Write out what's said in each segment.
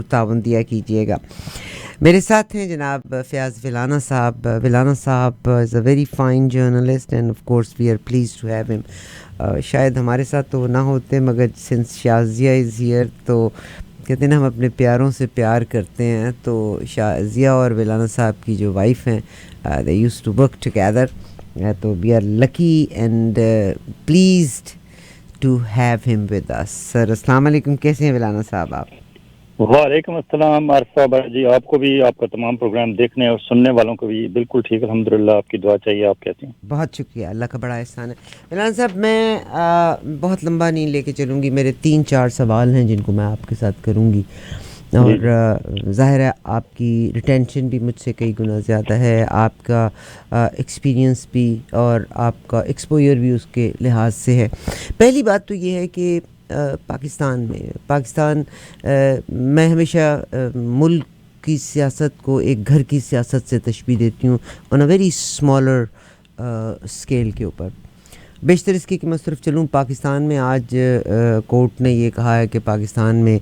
تعاون دیا کیجیے گا. میرے ساتھ ہیں جناب فیاض ولانا صاحب. ولانا صاحب is a very fine journalist and of course we are please to have him. شاید ہمارے ساتھ تو نہ ہوتے مگر سنس شازیہ از ہیئر تو کہتے ہیں نا ہم اپنے پیاروں سے پیار کرتے ہیں. تو شازیہ اور ولانا صاحب کی جو وائف ہیں they used to work together, تو we are lucky and pleased to have him with us. Sir السلام علیکم, کیسے ہیں ولانا صاحب آپ؟ وعلیکم السلام عارف صاحب جی, آپ کو بھی, آپ کا تمام پروگرام دیکھنے اور سننے والوں کو بھی بالکل ٹھیک, الحمدللہ. آپ کی دعا چاہیے. آپ کیسے ہیں؟ بہت شکریہ, اللہ کا بڑا احسان ہے. ولانا صاحب میں بہت لمبا نہیں لے کے چلوں گی, میرے 3-4 سوال ہیں جن کو میں آپ کے ساتھ کروں گی, اور ظاہر ہے آپ کی ریٹینشن بھی مجھ سے کئی گنا زیادہ ہے, آپ کا ایکسپیرینس بھی اور آپ کا ایکسپوئر بھی اس کے لحاظ سے ہے. پہلی بات تو یہ ہے کہ پاکستان میں ہمیشہ ملک کی سیاست کو ایک گھر کی سیاست سے تشبیہ دیتی ہوں, آن اے ویری اسمالر اسکیل کے اوپر. بیشتر اس کی کہ میں صرف چلوں, پاکستان میں آج کورٹ نے یہ کہا ہے کہ پاکستان میں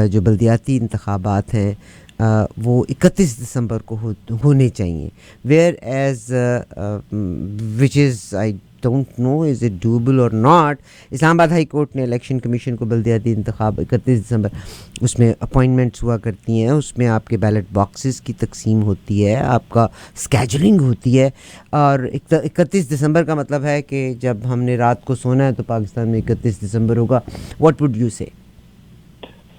جو بلدیاتی انتخابات ہیں وہ 31 دسمبر کو ہونے چاہیے, whereas which is I don't know is it doable اور not. Islamabad high court نے الیکشن کمیشن کو بلدیاتی انتخاب 31 دسمبر, اس میں اپوائنٹمنٹس ہوا کرتی ہیں, اس میں آپ کے بیلٹ باکسز کی تقسیم ہوتی ہے, آپ کا اسکیجولنگ ہوتی ہے, اور 31 دسمبر کا مطلب ہے کہ جب ہم نے رات کو سونا ہے تو پاکستان میں 31 دسمبر ہوگا. واٹ وڈ یو سے؟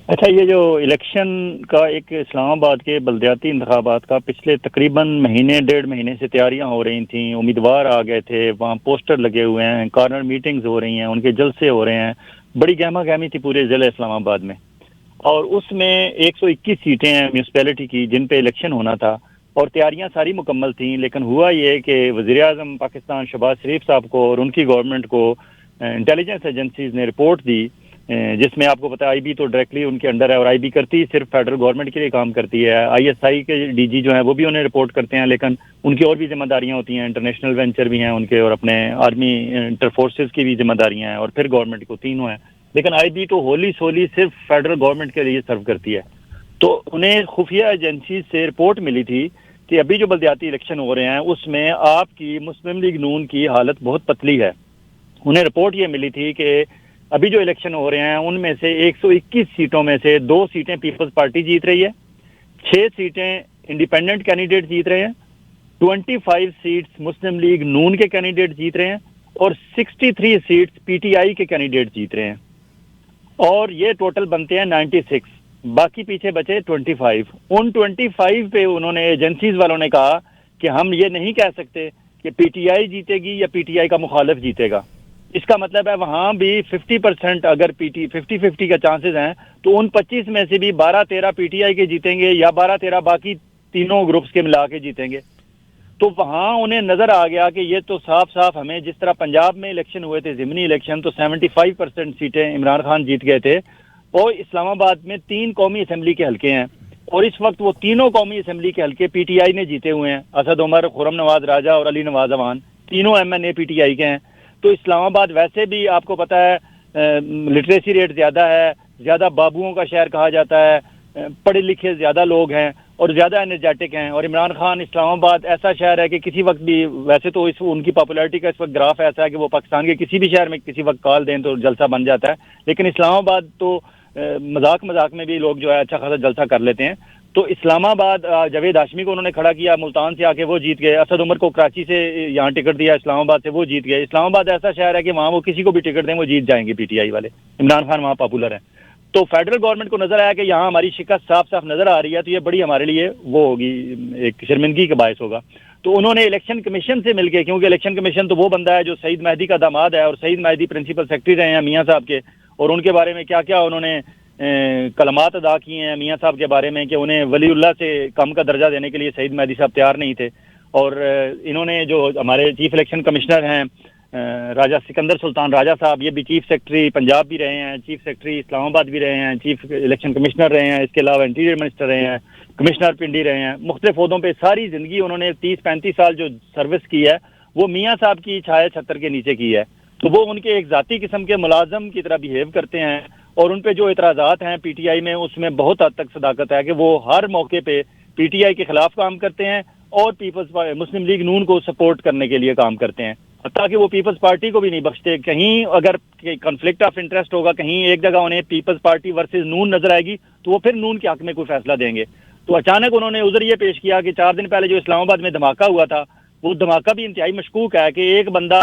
اچھا, یہ جو الیکشن کا ایک اسلام آباد کے بلدیاتی انتخابات کا پچھلے تقریباً 1.5 مہینے سے تیاریاں ہو رہی تھیں, امیدوار آ گئے تھے, وہاں پوسٹر لگے ہوئے ہیں, کارنر میٹنگز ہو رہی ہیں, ان کے جلسے ہو رہے ہیں, بڑی گہما گہمی تھی پورے ضلع اسلام آباد میں. اور اس میں 121 سیٹیں ہیں میونسپیلٹی کی جن پہ الیکشن ہونا تھا, اور تیاریاں ساری مکمل تھیں. لیکن ہوا یہ کہ وزیر اعظم پاکستان شہباز شریف صاحب کو اور ان کی گورنمنٹ کو انٹیلیجنس ایجنسیز نے رپورٹ دی, جس میں آپ کو پتا آئی بی تو ڈائریکٹلی ان کے انڈر ہے, اور آئی بی کرتی صرف فیڈرل گورنمنٹ کے لیے کام کرتی ہے. آئی ایس آئی کے ڈی جی جو ہیں وہ بھی انہیں رپورٹ کرتے ہیں, لیکن ان کی اور بھی ذمہ داریاں ہوتی ہیں, انٹرنیشنل وینچر بھی ہیں ان کے, اور اپنے آرمی انٹر فورسز کی بھی ذمہ داریاں ہیں, اور پھر گورنمنٹ کو تینوں ہیں. لیکن آئی بی تو ہولی سولی صرف فیڈرل گورنمنٹ کے لیے سرو کرتی ہے. تو انہیں خفیہ ایجنسی سے رپورٹ ملی تھی کہ ابھی جو بلدیاتی الیکشن ہو رہے ہیں اس میں آپ کی مسلم لیگ نون کی حالت بہت پتلی ہے. انہیں رپورٹ یہ ملی تھی کہ ابھی جو الیکشن ہو رہے ہیں ان میں سے 121 سیٹوں میں سے 2 سیٹیں پیپلز پارٹی جیت رہی ہے, 6 سیٹیں انڈیپینڈنٹ کینڈیڈیٹ جیت رہے ہیں, 25 سیٹس مسلم لیگ نون کے کینڈیڈیٹ جیت رہے ہیں, اور 63 سیٹس پی ٹی آئی کے کینڈیڈیٹ جیت رہے ہیں. اور یہ ٹوٹل بنتے ہیں 96, باقی پیچھے بچے 25. ان 25 پہ انہوں نے ایجنسیز والوں نے کہا کہ ہم یہ نہیں کہہ سکتے کہ پی ٹی آئی جیتے گی یا پی ٹی آئی کا مخالف جیتے گا. اس کا مطلب ہے وہاں بھی 50% اگر 50-50 کا چانسز ہیں تو ان 25 میں سے بھی 12-13 پی ٹی آئی کے جیتیں گے, یا 12-13 باقی تینوں گروپس کے ملا کے جیتیں گے. تو وہاں انہیں نظر آ گیا کہ یہ تو صاف صاف ہمیں, جس طرح پنجاب میں الیکشن ہوئے تھے ضمنی الیکشن, تو 75% سیٹیں عمران خان جیت گئے تھے, اور اسلام آباد میں 3 قومی اسمبلی کے حلقے ہیں, اور اس وقت وہ تینوں قومی اسمبلی کے حلقے پی ٹی آئی نے جیتے ہوئے ہیں. اسد عمر, خرم نواز راجہ اور علی نواز اوان, تینوں M N A P T I کے ہیں. تو اسلام آباد ویسے بھی آپ کو پتہ ہے لٹریسی ریٹ زیادہ ہے, زیادہ بابوؤں کا شہر کہا جاتا ہے, پڑھے لکھے زیادہ لوگ ہیں اور زیادہ انرجیٹک ہیں. اور عمران خان, اسلام آباد ایسا شہر ہے کہ کسی وقت بھی, ویسے تو ان کی پاپولیرٹی کا اس وقت گراف ایسا ہے کہ وہ پاکستان کے کسی بھی شہر میں کسی وقت کال دیں تو جلسہ بن جاتا ہے, لیکن اسلام آباد تو مذاق میں بھی لوگ جو ہے اچھا خاصا جلسہ کر لیتے ہیں. تو اسلام آباد جاوید ہاشمی کو انہوں نے کھڑا کیا, ملتان سے آ کے وہ جیت گئے. اسد عمر کو کراچی سے یہاں ٹکٹ دیا اسلام آباد سے, وہ جیت گئے. اسلام آباد ایسا شہر ہے کہ وہاں وہ کسی کو بھی ٹکٹ دیں وہ جیت جائیں گے پی ٹی آئی والے, عمران خان وہاں پاپولر ہیں. تو فیڈرل گورنمنٹ کو نظر آیا کہ یہاں ہماری شکست صاف صاف نظر آ رہی ہے, تو یہ بڑی ہمارے لیے وہ ہوگی, ایک شرمندگی کا باعث ہوگا. تو انہوں نے الیکشن کمیشن سے مل کے, کیونکہ الیکشن کمیشن تو وہ بندہ ہے جو سعید مہدی کا داماد ہے, اور سعید مہدی پرنسپل سیکرٹری رہے ہیں میاں صاحب کے, اور ان کے بارے میں کیا کیا انہوں نے کلمات ادا کیے ہیں میاں صاحب کے بارے میں کہ انہیں ولی اللہ سے کم کا درجہ دینے کے لیے سعید مہدی صاحب تیار نہیں تھے. اور انہوں نے جو ہمارے چیف الیکشن کمشنر ہیں راجہ سکندر سلطان راجہ صاحب, یہ بھی چیف سیکرٹری پنجاب بھی رہے ہیں, چیف سیکرٹری اسلام آباد بھی رہے ہیں, چیف الیکشن کمشنر رہے ہیں, اس کے علاوہ انٹیریئر منسٹر رہے ہیں, کمشنر پنڈی رہے ہیں, مختلف عہدوں پہ ساری زندگی انہوں نے 30-35 سال جو سروس کی ہے وہ میاں صاحب کی چھائے چھتر کے نیچے کی ہے. تو وہ ان کے ایک ذاتی قسم کے ملازم کی طرح بیہیو کرتے ہیں, اور ان پہ جو اعتراضات ہیں پی ٹی آئی میں اس میں بہت حد تک صداقت ہے کہ وہ ہر موقع پہ پی ٹی آئی کے خلاف کام کرتے ہیں اور مسلم لیگ نون کو سپورٹ کرنے کے لیے کام کرتے ہیں، تاکہ وہ پیپلز پارٹی کو بھی نہیں بخشتے. کہیں اگر کنفلکٹ آف انٹرسٹ ہوگا، کہیں ایک جگہ انہیں پیپلز پارٹی ورسز نون نظر آئے گی تو وہ پھر نون کے حق میں کوئی فیصلہ دیں گے. تو اچانک انہوں نے عذر یہ پیش کیا کہ 4 دن پہلے جو اسلام آباد میں دھماکہ ہوا تھا وہ دھماکہ بھی انتہائی مشکوک ہے کہ ایک بندہ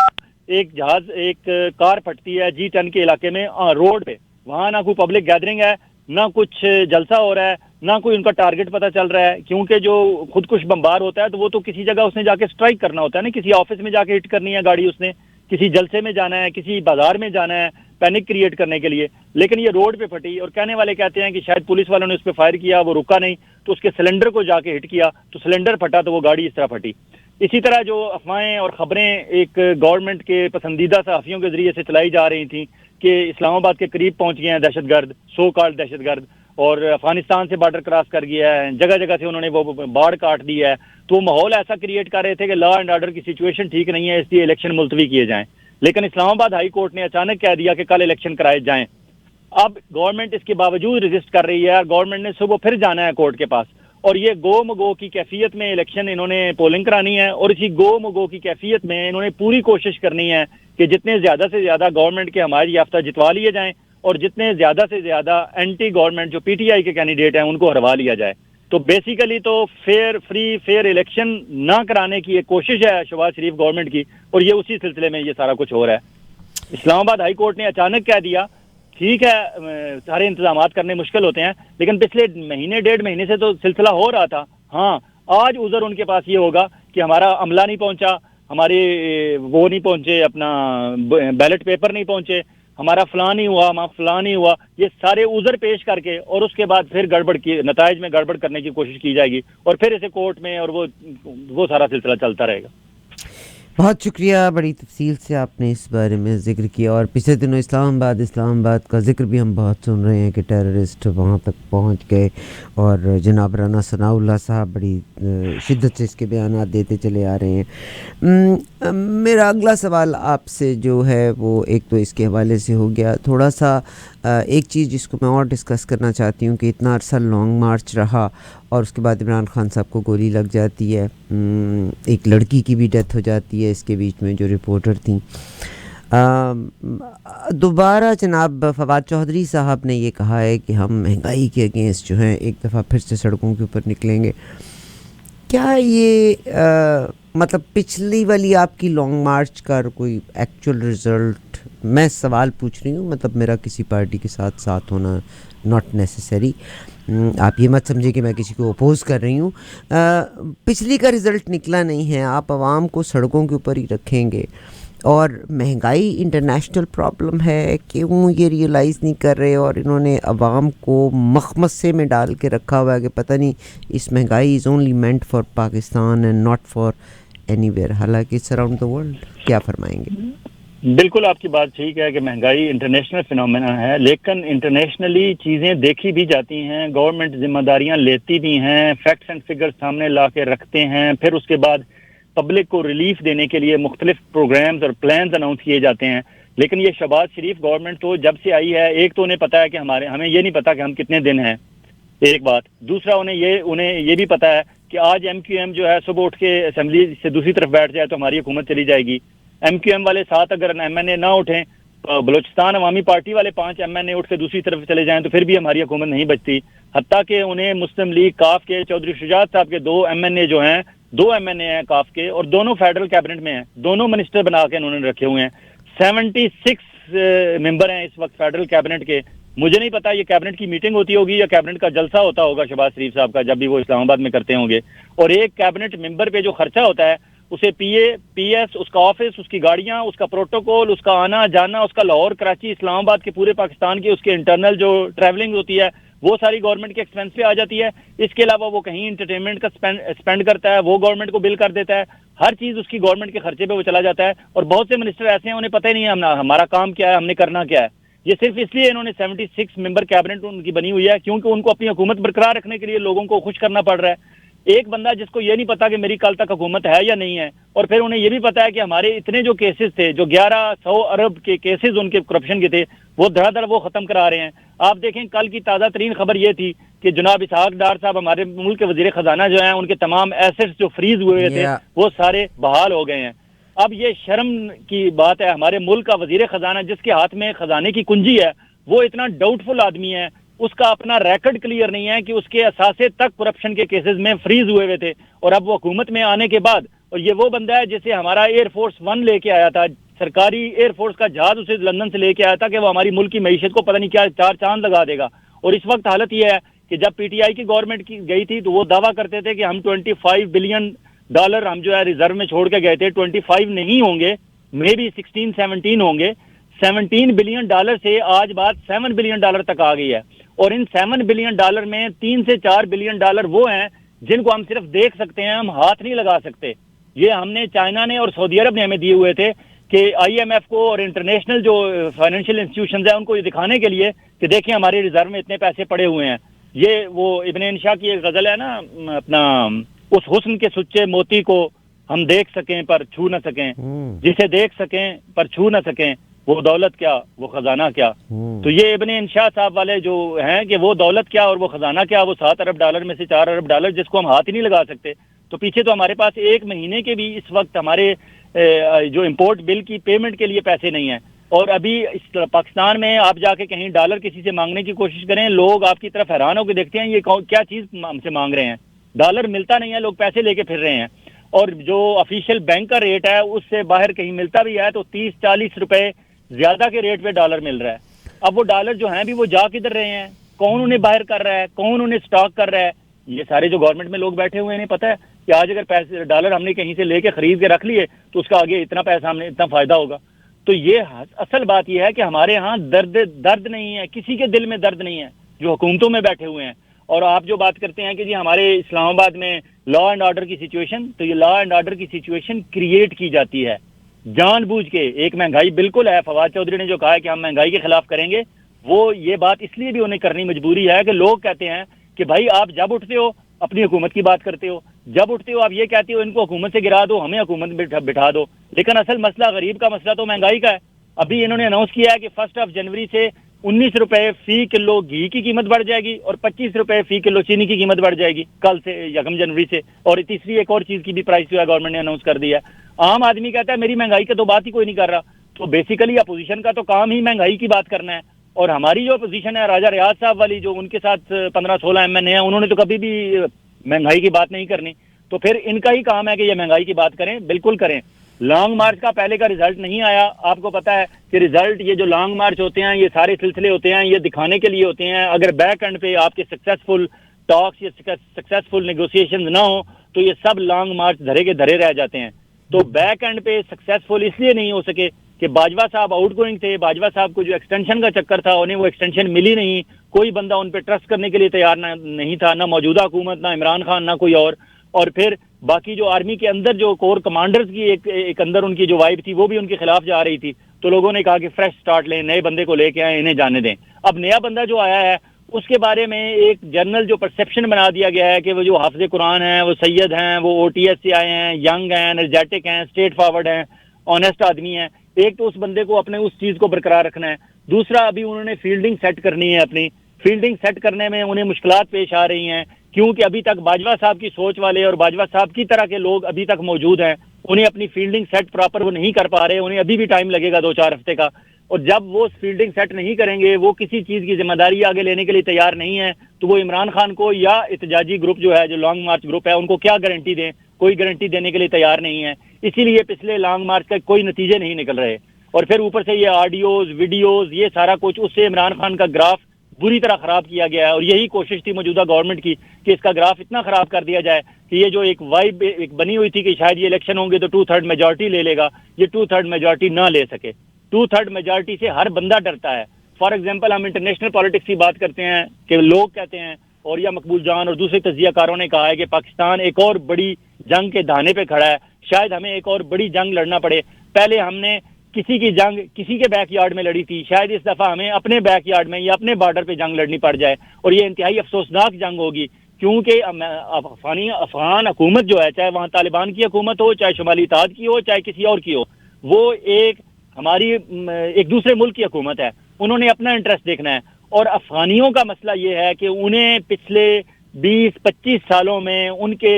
ایک کار پھٹتی ہے G10 کے علاقے میں روڈ پہ، وہاں نہ کوئی پبلک گیدرنگ ہے، نہ کچھ جلسہ ہو رہا ہے، نہ کوئی ان کا ٹارگٹ پتہ چل رہا ہے، کیونکہ جو خودکش بمبار ہوتا ہے تو وہ تو کسی جگہ اس نے جا کے سٹرائک کرنا ہوتا ہے نا، کسی آفس میں جا کے ہٹ کرنی ہے گاڑی، اس نے کسی جلسے میں جانا ہے، کسی بازار میں جانا ہے پینک کریٹ کرنے کے لیے، لیکن یہ روڈ پہ پھٹی. اور کہنے والے کہتے ہیں کہ شاید پولیس والوں نے اس پہ فائر کیا، وہ رکا نہیں تو اس کے سلنڈر کو جا کے ہٹ کیا تو سلنڈر پھٹا تو وہ گاڑی اس طرح پھٹی. اسی طرح جو افواہیں اور خبریں ایک گورنمنٹ کے پسندیدہ صحافیوں کے ذریعے سے چلائی جا رہی تھیں کہ اسلام آباد کے قریب پہنچ گئے ہیں دہشت گرد، سو کالڈ دہشت گرد، اور افغانستان سے بارڈر کراس کر گیا ہے، جگہ جگہ سے انہوں نے وہ باڑ کاٹ دی ہے، تو وہ ماحول ایسا کریٹ کر رہے تھے کہ لا اینڈ آرڈر کی سچویشن ٹھیک نہیں ہے، اس لیے الیکشن ملتوی کیے جائیں. لیکن اسلام آباد ہائی کورٹ نے اچانک کہہ دیا کہ کل الیکشن کرائے جائیں. اب گورنمنٹ اس کے باوجود ریزسٹ کر رہی ہے اور گورنمنٹ نے صبح پھر جانا ہے کورٹ کے پاس، اور یہ گو مگو کی کیفیت میں الیکشن انہوں نے پولنگ کرانی ہے، اور اسی گو مگو کی کیفیت میں انہوں نے پوری کوشش کرنی ہے کہ جتنے زیادہ سے زیادہ گورنمنٹ کے حمایت یافتہ جتوا لیے جائیں اور جتنے زیادہ سے زیادہ اینٹی گورنمنٹ جو پی ٹی آئی کے کینڈیڈیٹ ہیں ان کو ہروا لیا جائے. تو بیسیکلی تو فیئر الیکشن نہ کرانے کی ایک کوشش ہے شہباز شریف گورنمنٹ کی، اور یہ اسی سلسلے میں یہ سارا کچھ ہو رہا ہے. اسلام آباد ہائی کورٹ نے اچانک کہہ دیا ٹھیک ہے سارے انتظامات کرنے مشکل ہوتے ہیں، لیکن پچھلے مہینے 1.5 مہینے سے تو سلسلہ ہو رہا تھا. ہاں آج عذر ان کے پاس یہ ہوگا کہ ہمارا عملہ نہیں پہنچا، ہمارے وہ نہیں پہنچے، اپنا بیلٹ پیپر نہیں پہنچے، ہمارا فلاں نہیں ہوا، ہمارا فلاں نہیں ہوا، یہ سارے عذر پیش کر کے اور اس کے بعد پھر گڑبڑ کی نتائج میں گڑبڑ کرنے کی کوشش کی جائے گی اور پھر اسے کورٹ میں اور وہ سارا سلسلہ چلتا رہے گا. بہت شکریہ، بڑی تفصیل سے آپ نے اس بارے میں ذکر کیا. اور پچھلے دنوں اسلام آباد کا ذکر بھی ہم بہت سن رہے ہیں کہ ٹیررسٹ وہاں تک پہنچ گئے، اور جناب رانا ثناء اللہ صاحب بڑی شدت سے اس کے بیانات دیتے چلے آ رہے ہیں. میرا اگلا سوال آپ سے جو ہے وہ ایک تو اس کے حوالے سے ہو گیا، تھوڑا سا ایک چیز جس کو میں اور ڈسکس کرنا چاہتی ہوں کہ اتنا عرصہ لانگ مارچ رہا اور اس کے بعد عمران خان صاحب کو گولی لگ جاتی ہے، ایک لڑکی کی بھی ڈیتھ ہو جاتی ہے اس کے بیچ میں جو رپورٹر تھیں. دوبارہ جناب فواد چودھری صاحب نے یہ کہا ہے کہ ہم مہنگائی کے اگینسٹ جو ہیں ایک دفعہ پھر سے سڑکوں کے اوپر نکلیں گے. کیا یہ مطلب پچھلی والی آپ کی لانگ مارچ کا کوئی ایکچوئل رزلٹ، میں سوال پوچھ رہی ہوں، مطلب میرا کسی پارٹی کے ساتھ ہونا ناٹ نیسیسری، آپ یہ مت سمجھے کہ میں کسی کو اپوز کر رہی ہوں، پچھلی کا رزلٹ نکلا نہیں ہے، آپ عوام کو سڑکوں کے اوپر ہی رکھیں گے. اور مہنگائی انٹرنیشنل پرابلم ہے، کیوں یہ ریئلائز نہیں کر رہے اور انہوں نے عوام کو مخمصے میں ڈال کے رکھا ہوا ہے کہ پتہ نہیں اس مہنگائی is only meant for Pakistan and not for any where, حالانکہ اٹس اراؤنڈ دا ورلڈ. کیا فرمائیں گے؟ بالکل آپ کی بات ٹھیک ہے کہ مہنگائی انٹرنیشنل فینومینا ہے، لیکن انٹرنیشنلی چیزیں دیکھی بھی جاتی ہیں، گورنمنٹ ذمہ داریاں لیتی بھی ہیں، فیکٹس اینڈ فگر سامنے لا کے رکھتے ہیں، پھر اس کے بعد پبلک کو ریلیف دینے کے لیے مختلف پروگرامز اور پلانز اناؤنس کیے جاتے ہیں. لیکن یہ شہباز شریف گورنمنٹ تو جب سے آئی ہے، ایک تو انہیں پتا ہے کہ ہمیں یہ نہیں پتا کہ ہم کتنے دن ہیں، ایک بات. دوسرا انہیں یہ بھی پتا ہے کہ آج ایم کیو ایم جو ہے صبح اٹھ کے اسمبلی سے دوسری طرف بیٹھ جائے تو ہماری حکومت چلی جائے گی. ایم کیو ایم والے 7 اگر ایم این اے نہ اٹھیں، بلوچستان عوامی پارٹی والے 5 ایم این اے اٹھ کے دوسری طرف چلے جائیں تو پھر بھی ہماری حکومت نہیں بچتی. حتیٰ کہ انہیں مسلم لیگ کاف کے چودھری شجاعت صاحب کے 2 ایم این اے جو ہیں، 2 ایم این اے ہیں کاف کے اور دونوں فیڈرل کیبنٹ میں ہیں، دونوں منسٹر بنا کے انہوں نے رکھے ہوئے ہیں. 76 ممبر ہیں اس وقت فیڈرل کیبنٹ کے. مجھے نہیں پتا یہ کیبنٹ کی میٹنگ ہوتی ہوگی یا کیبنٹ کا جلسہ ہوتا ہوگا شہباز شریف صاحب کا جب بھی وہ اسلام آباد میں کرتے ہوں گے. اور ایک کیبنٹ ممبر پہ جو خرچہ ہوتا ہے اسے پی ایس، اس کا آفس، اس کی گاڑیاں، اس کا پروٹوکول، اس کا آنا جانا، اس کا لاہور، کراچی، اسلام آباد کے پورے پاکستان کے اس کے انٹرنل جو ٹریولنگ ہوتی ہے وہ ساری گورنمنٹ کے ایکسپینس پہ آ جاتی ہے. اس کے علاوہ وہ کہیں انٹرٹینمنٹ کا اسپینڈ کرتا ہے، وہ گورنمنٹ کو بل کر دیتا ہے، ہر چیز اس کی گورنمنٹ کے خرچے پہ وہ چلا جاتا ہے. اور بہت سے منسٹر ایسے ہیں انہیں پتہ ہی نہیں ہے ہمارا کام کیا ہے، ہم نے کرنا کیا ہے. یہ صرف اس لیے انہوں نے 76 ممبر کیبنٹ ان کی بنی ہوئی ہے کیونکہ ان کو اپنی حکومت برقرار رکھنے کے لیے لوگوں کو خوش کرنا پڑ رہا ہے. ایک بندہ جس کو یہ نہیں پتا کہ میری کل تک حکومت ہے یا نہیں ہے، اور پھر انہیں یہ بھی پتا ہے کہ ہمارے اتنے جو کیسز تھے، جو 1100 ارب کے کیسز ان کے کرپشن کے تھے، وہ دھڑا دھڑ وہ ختم کرا رہے ہیں۔ آپ دیکھیں کل کی تازہ ترین خبر یہ تھی کہ جناب اسحاق ڈار صاحب ہمارے ملک کے وزیر خزانہ جو ہیں، ان کے تمام ایسٹس جو فریز ہوئے تھے وہ سارے بحال ہو گئے ہیں۔ اب یہ شرم کی بات ہے، ہمارے ملک کا وزیر خزانہ جس کے ہاتھ میں خزانے کی کنجی ہے، وہ اتنا ڈاؤٹ فل آدمی ہے، اس کا اپنا ریکارڈ کلیئر نہیں ہے کہ اس کے اثاثے تک کرپشن کے کیسز میں فریز ہوئے ہوئے تھے، اور اب وہ حکومت میں آنے کے بعد، اور یہ وہ بندہ ہے جسے ہمارا ایئر فورس 1 لے کے آیا تھا، سرکاری ایئر فورس کا جہاز اسے لندن سے لے کے آیا تھا کہ وہ ہماری ملک کی معیشت کو پتہ نہیں کیا 4 چاند لگا دے گا۔ اور اس وقت حالت یہ ہے کہ جب پی ٹی آئی کی گورنمنٹ کی گئی تھی تو وہ دعویٰ کرتے تھے کہ ہم $25 بلین ہم جو ہے ریزرو میں چھوڑ کے گئے تھے، 25 نہیں ہوں گے، مے بی 16-17 ہوں گے۔ $17 بلین سے آج بات $7 بلین تک آ گئی ہے، اور ان $7 بلین میں $3 سے $4 بلین وہ ہیں جن کو ہم صرف دیکھ سکتے ہیں، ہم ہاتھ نہیں لگا سکتے۔ یہ ہم نے چائنا نے اور سعودی عرب نے ہمیں دیے ہوئے تھے کہ آئی ایم ایف کو اور انٹرنیشنل جو فائنینشیل انسٹیٹیوشنز ہیں ان کو یہ دکھانے کے لیے کہ دیکھیں ہمارے ریزرو میں اتنے پیسے پڑے ہوئے ہیں۔ یہ وہ ابن انشا کی ایک غزل ہے نا، اپنا اس حسن کے سچے موتی کو ہم دیکھ سکیں پر چھو نہ سکیں، جسے دیکھ سکیں پر چھو نہ سکیں، وہ دولت کیا وہ خزانہ کیا۔ تو یہ ابن انشا صاحب والے جو ہیں کہ وہ دولت کیا اور وہ خزانہ کیا، وہ $7 ارب میں سے $4 ارب جس کو ہم ہاتھ ہی نہیں لگا سکتے۔ تو پیچھے تو ہمارے پاس 1 مہینے کے بھی اس وقت ہمارے جو امپورٹ بل کی پیمنٹ کے لیے پیسے نہیں ہیں، اور ابھی پاکستان میں آپ جا کے کہیں ڈالر کسی سے مانگنے کی کوشش کریں، لوگ آپ کی طرف حیران ہو کے دیکھتے ہیں یہ کیا چیز ہم سے مانگ رہے ہیں، ڈالر ملتا نہیں ہے، لوگ پیسے لے کے پھر رہے ہیں، اور جو آفیشیل بینک کا ریٹ ہے اس سے باہر کہیں ملتا بھی ہے تو 30-40 روپے زیادہ کے ریٹ پہ ڈالر مل رہا ہے۔ اب وہ ڈالر جو ہیں بھی وہ جا کدھر رہے ہیں، کون انہیں باہر کر رہا ہے، کون انہیں سٹاک کر رہا ہے، یہ سارے جو گورنمنٹ میں لوگ بیٹھے ہوئے ہیں پتہ ہے کہ آج اگر پیسے ڈالر ہم نے کہیں سے لے کے خرید کے رکھ لیے تو اس کا آگے اتنا پیسہ ہم نے اتنا فائدہ ہوگا۔ تو یہ اصل بات یہ ہے کہ ہمارے ہاں درد نہیں ہے، کسی کے دل میں درد نہیں ہے جو حکومتوں میں بیٹھے ہوئے ہیں۔ اور آپ جو بات کرتے ہیں کہ جی ہمارے اسلام آباد میں لا اینڈ آرڈر کی سچویشن، تو یہ لا اینڈ آرڈر کی سچویشن کریٹ کی جاتی ہے جان بوجھ کے۔ ایک مہنگائی بالکل ہے، فواد چودھری نے جو کہا ہے کہ ہم مہنگائی کے خلاف کریں گے، وہ یہ بات اس لیے بھی انہیں کرنی مجبوری ہے کہ لوگ کہتے ہیں کہ بھائی آپ جب اٹھتے ہو اپنی حکومت کی بات کرتے ہو، جب اٹھتے ہو آپ یہ کہتے ہو ان کو حکومت سے گرا دو، ہمیں حکومت بٹھا دو، لیکن اصل مسئلہ غریب کا مسئلہ تو مہنگائی کا ہے۔ ابھی انہوں نے اناؤنس کیا ہے کہ 1 جنوری سے 19 روپے فی کلو گھی کی قیمت بڑھ جائے گی اور 25 روپے فی کلو چینی کی قیمت بڑھ جائے گی کل سے 1 جنوری سے، اور تیسری ایک اور چیز کی بھی پرائس جو ہے گورنمنٹ نے اناؤنس کر دیا ہے۔ عام آدمی کہتا ہے میری مہنگائی کا تو بات ہی کوئی نہیں کر رہا، تو بیسیکلی اپوزیشن کا تو کام ہی مہنگائی کی بات کرنا ہے، اور ہماری جو اپوزیشن ہے راجہ ریاض صاحب والی جو ان کے ساتھ 15-16 ایم این اے ہیں، انہوں نے تو کبھی بھی مہنگائی کی بات نہیں کرنی، تو پھر ان کا ہی کام ہے کہ یہ مہنگائی کی بات کریں، بالکل کریں۔ لانگ مارچ کا پہلے کا ریزلٹ نہیں آیا، آپ کو پتا ہے کہ ریزلٹ یہ جو لانگ مارچ ہوتے ہیں یہ سارے سلسلے ہوتے ہیں یہ دکھانے کے لیے ہوتے ہیں، اگر بیک اینڈ پہ آپ کے سکسیسفل ٹاکس یا سکسیسفل نیگوسیشن نہ ہو تو یہ سب لانگ مارچ دھرے کے دھرے رہ جاتے ہیں۔ تو بیک اینڈ پہ سکسیسفل اس لیے نہیں ہو سکے کہ باجوہ صاحب آؤٹ گوئنگ تھے، باجوہ صاحب کو جو ایکسٹینشن کا چکر تھا انہیں وہ ایکسٹینشن ملی نہیں، کوئی بندہ ان پہ ٹرسٹ کرنے کے لیے تیار نہیں تھا، نہ موجودہ حکومت، نہ عمران خان، نہ کوئی اور پھر باقی جو آرمی کے اندر جو کور کمانڈرز کی ایک اندر ان کی جو وائب تھی وہ بھی ان کے خلاف جا رہی تھی، تو لوگوں نے کہا کہ فریش سٹارٹ لیں، نئے بندے کو لے کے آئیں، انہیں جانے دیں۔ اب نیا بندہ جو آیا ہے اس کے بارے میں ایک جنرل جو پرسیپشن بنا دیا گیا ہے کہ وہ جو حافظ قرآن ہیں، وہ سید ہیں، وہ او ٹی ایس سے آئے ہیں، ینگ ہیں، انرجیٹک ہیں، اسٹریٹ فارورڈ ہیں، آنیسٹ آدمی ہیں۔ ایک تو اس بندے کو اپنے اس چیز کو برقرار رکھنا ہے، دوسرا ابھی انہوں نے فیلڈنگ سیٹ کرنی ہے، اپنی فیلڈنگ سیٹ کرنے میں انہیں مشکلات پیش آ رہی ہیں کیونکہ ابھی تک باجوہ صاحب کی سوچ والے اور باجوہ صاحب کی طرح کے لوگ ابھی تک موجود ہیں، انہیں اپنی فیلڈنگ سیٹ پراپر وہ نہیں کر پا رہے، انہیں ابھی بھی ٹائم لگے گا 2-4 ہفتے کا، اور جب وہ فیلڈنگ سیٹ نہیں کریں گے، وہ کسی چیز کی ذمہ داری آگے لینے کے لیے تیار نہیں ہے، تو وہ عمران خان کو یا احتجاجی گروپ جو ہے جو لانگ مارچ گروپ ہے ان کو کیا گارنٹی دیں، کوئی گارنٹی دینے کے لیے تیار نہیں ہے، اسی لیے پچھلے لانگ مارچ کا کوئی نتیجے نہیں نکل رہے، اور پھر اوپر سے یہ آڈیوز ویڈیوز یہ سارا کچھ، اس سے عمران خان کا گراف بری طرح خراب کیا گیا ہے، اور یہی کوشش تھی موجودہ گورنمنٹ کی کہ اس کا گراف اتنا خراب کر دیا جائے کہ یہ جو ایک وائب ایک بنی ہوئی تھی کہ شاید یہ الیکشن ہوں گے تو 2/3 میجورٹی لے لے گا، یہ 2/3 میجورٹی نہ لے سکے۔ 2/3 میجورٹی سے ہر بندہ ڈرتا ہے۔ فار ایگزامپل ہم انٹرنیشنل پالیٹکس کی بات کرتے ہیں کہ لوگ کہتے ہیں، اور یا مقبول جان اور دوسرے تجزیہ کاروں نے کہا ہے کہ پاکستان ایک اور بڑی جنگ کے دہانے پہ کھڑا ہے، شاید ہمیں ایک اور بڑی جنگ لڑنا پڑے، پہلے ہم نے کسی کی جنگ کسی کے بیک یارڈ میں لڑی تھی، شاید اس دفعہ ہمیں اپنے بیک یارڈ میں یا اپنے بارڈر پہ جنگ لڑنی پڑ جائے، اور یہ انتہائی افسوسناک جنگ ہوگی کیونکہ افغان حکومت جو ہے، چاہے وہاں طالبان کی حکومت ہو، چاہے شمالی اتحاد کی ہو، چاہے کسی اور کی ہو، وہ ایک دوسرے ملک کی حکومت ہے. انہوں نے اپنا انٹرسٹ دیکھنا ہے. اور افغانیوں کا مسئلہ یہ ہے کہ انہیں پچھلے 20-25 سالوں میں ان کے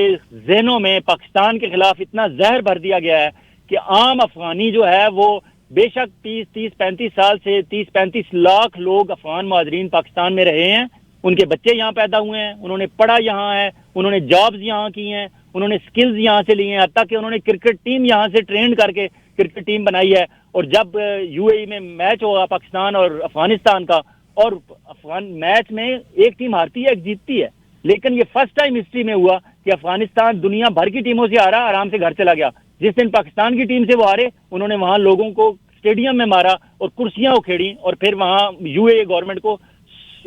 ذہنوں میں پاکستان کے خلاف اتنا زہر بھر دیا گیا ہے کہ عام افغانی جو ہے وہ بے شک 30-35 سال سے 30-35 لاکھ لوگ افغان مہاجرین پاکستان میں رہے ہیں. ان کے بچے یہاں پیدا ہوئے ہیں، انہوں نے پڑھا یہاں ہے، انہوں نے جابز یہاں کی ہیں، انہوں نے سکلز یہاں سے لیے ہیں، حتیٰ کہ انہوں نے کرکٹ ٹیم یہاں سے ٹرینڈ کر کے کرکٹ ٹیم بنائی ہے. اور جب یو اے ای میں میچ ہوگا پاکستان اور افغانستان کا، اور میچ میں ایک ٹیم ہارتی ہے ایک جیتتی ہے، لیکن یہ فرسٹ ٹائم ہسٹری میں ہوا کہ افغانستان دنیا بھر کی ٹیموں سے ہارا، آرام سے گھر چلا گیا. جس دن پاکستان کی ٹیم سے وہ ہارے، انہوں نے وہاں لوگوں کو اسٹیڈیم میں مارا اور کرسیاں اکھیڑی، اور پھر وہاں یو اے گورنمنٹ کو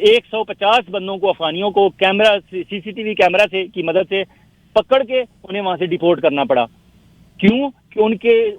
150 بندوں کو، افغانیوں کو کیمرہ سی سی ٹی وی کیمرہ سے کی مدد سے پکڑ کے انہیں وہاں سے ڈیپورٹ کرنا پڑا. کیوں؟ کہ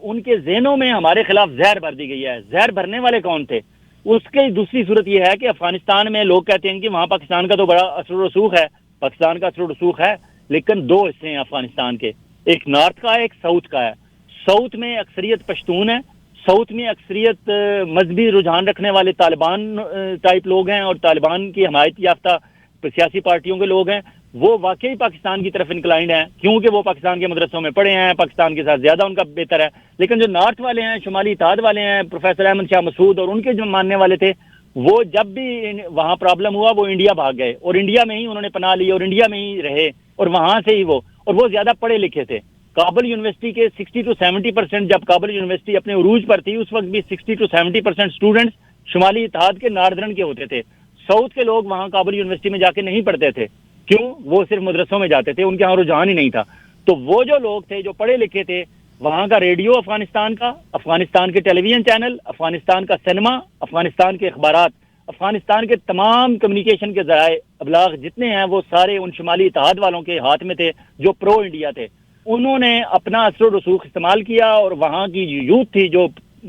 ان کے ذہنوں میں ہمارے خلاف زہر بھر دی گئی ہے. زہر بھرنے والے کون تھے؟ اس کی دوسری صورت یہ ہے کہ افغانستان میں لوگ کہتے ہیں کہ وہاں پاکستان کا تو بڑا اثر و رسوخ ہے، پاکستان کا اثر و رسوخ ہے، لیکن دو حصے ہیں افغانستان کے، ایک نارتھ کا ہے، ایک ساؤتھ کا ہے. ساؤتھ میں اکثریت پشتون ہے، ساؤتھ میں اکثریت مذہبی رجحان رکھنے والے طالبان ٹائپ لوگ ہیں اور طالبان کی حمایت یافتہ سیاسی پارٹیوں کے لوگ ہیں. وہ واقعی پاکستان کی طرف انکلائنڈ ہیں کیونکہ وہ پاکستان کے مدرسوں میں پڑھے ہیں، پاکستان کے ساتھ زیادہ ان کا بہتر ہے. لیکن جو نارتھ والے ہیں، شمالی اتحاد والے ہیں، پروفیسر احمد شاہ مسعود اور ان کے جو ماننے والے تھے، وہ جب بھی وہاں پرابلم ہوا وہ انڈیا بھاگ گئے اور انڈیا میں ہی انہوں نے پناہ لی اور انڈیا میں ہی رہے اور وہاں سے ہی وہ زیادہ پڑھے لکھے تھے. کابل یونیورسٹی کے 60 to 70%، جب کابل یونیورسٹی اپنے عروج پر تھی اس وقت بھی 60 to 70% اسٹوڈنٹس شمالی اتحاد کے ناردرن کے ہوتے تھے. ساؤتھ کے لوگ وہاں کابل یونیورسٹی میں جا کے نہیں پڑھتے تھے. کیوں؟ وہ صرف مدرسوں میں جاتے تھے، ان کے یہاں رجحان ہی نہیں تھا. تو وہ جو لوگ تھے جو پڑھے لکھے تھے، وہاں کا ریڈیو افغانستان کا، افغانستان کے ٹیلی ویژن چینل، افغانستان کا سینما، افغانستان کے اخبارات، افغانستان کے تمام کمیونیکیشن کے ذرائع ابلاغ جتنے ہیں وہ سارے ان شمالی اتحاد والوں کے ہاتھ میں تھے جو پرو انڈیا تھے. انہوں نے اپنا اثر و رسوخ استعمال کیا اور وہاں کی یوتھ تھی جو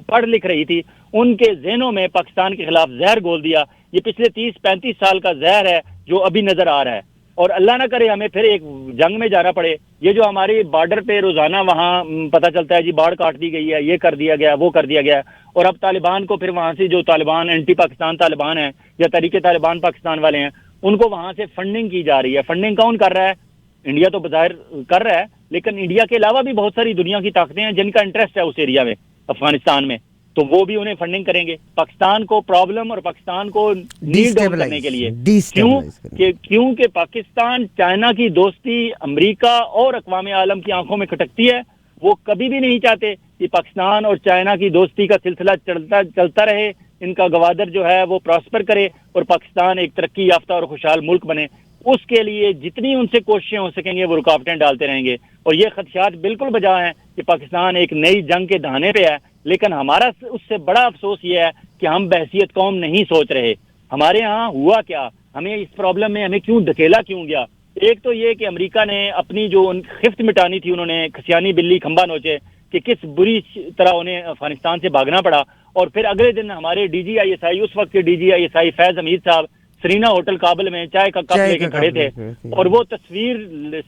پڑھ لکھ رہی تھی، ان کے ذہنوں میں پاکستان کے خلاف زہر گھول دیا. یہ پچھلے 30-35 سال کا زہر ہے جو ابھی نظر آ رہا ہے، اور اللہ نہ کرے ہمیں پھر ایک جنگ میں جانا پڑے. یہ جو ہماری بارڈر پہ روزانہ وہاں پتہ چلتا ہے جی باڑ کاٹ دی گئی ہے، یہ کر دیا گیا، وہ کر دیا گیا، اور اب طالبان کو پھر وہاں سے جو طالبان اینٹی پاکستان طالبان ہیں یا تحریک طالبان پاکستان والے ہیں، ان کو وہاں سے فنڈنگ کی جا رہی ہے. فنڈنگ کون کر رہا ہے؟ انڈیا تو بظاہر کر رہا ہے، لیکن انڈیا کے علاوہ بھی بہت ساری دنیا کی طاقتیں ہیں جن کا انٹرسٹ ہے اس ایریا میں، افغانستان میں، تو وہ بھی انہیں فنڈنگ کریں گے پاکستان کو پرابلم اور پاکستان کو نیل ڈاؤن کرنے کے لیے. کیونکہ پاکستان چائنا کی دوستی امریکہ اور اقوام عالم کی آنکھوں میں کھٹکتی ہے. وہ کبھی بھی نہیں چاہتے کہ پاکستان اور چائنا کی دوستی کا سلسلہ چلتا رہے، ان کا گوادر جو ہے وہ پراسپر کرے اور پاکستان ایک ترقی یافتہ اور خوشحال ملک بنے. اس کے لیے جتنی ان سے کوششیں ہو سکیں گے وہ رکاوٹیں ڈالتے رہیں گے. اور یہ خدشات بالکل بجا ہیں کہ پاکستان ایک نئی جنگ کے دہانے پہ ہے، لیکن ہمارا اس سے بڑا افسوس یہ ہے کہ ہم بحثیت قوم نہیں سوچ رہے. ہمارے ہاں ہوا کیا، ہمیں اس پرابلم میں ہمیں کیوں دھکیلا کیوں گیا؟ ایک تو یہ کہ امریکہ نے اپنی جو خفت مٹانی تھی، انہوں نے کھسیانی بلی کھمبا نوچے کہ کس بری طرح انہیں افغانستان سے بھاگنا پڑا. اور پھر اگلے دن ہمارے D G I S I, اس وقت کے D G I S I فیض حمید صاحب سرینا ہوٹل کابل میں چائے کا کپ لے کے کھڑے تھے، اور وہ تصویر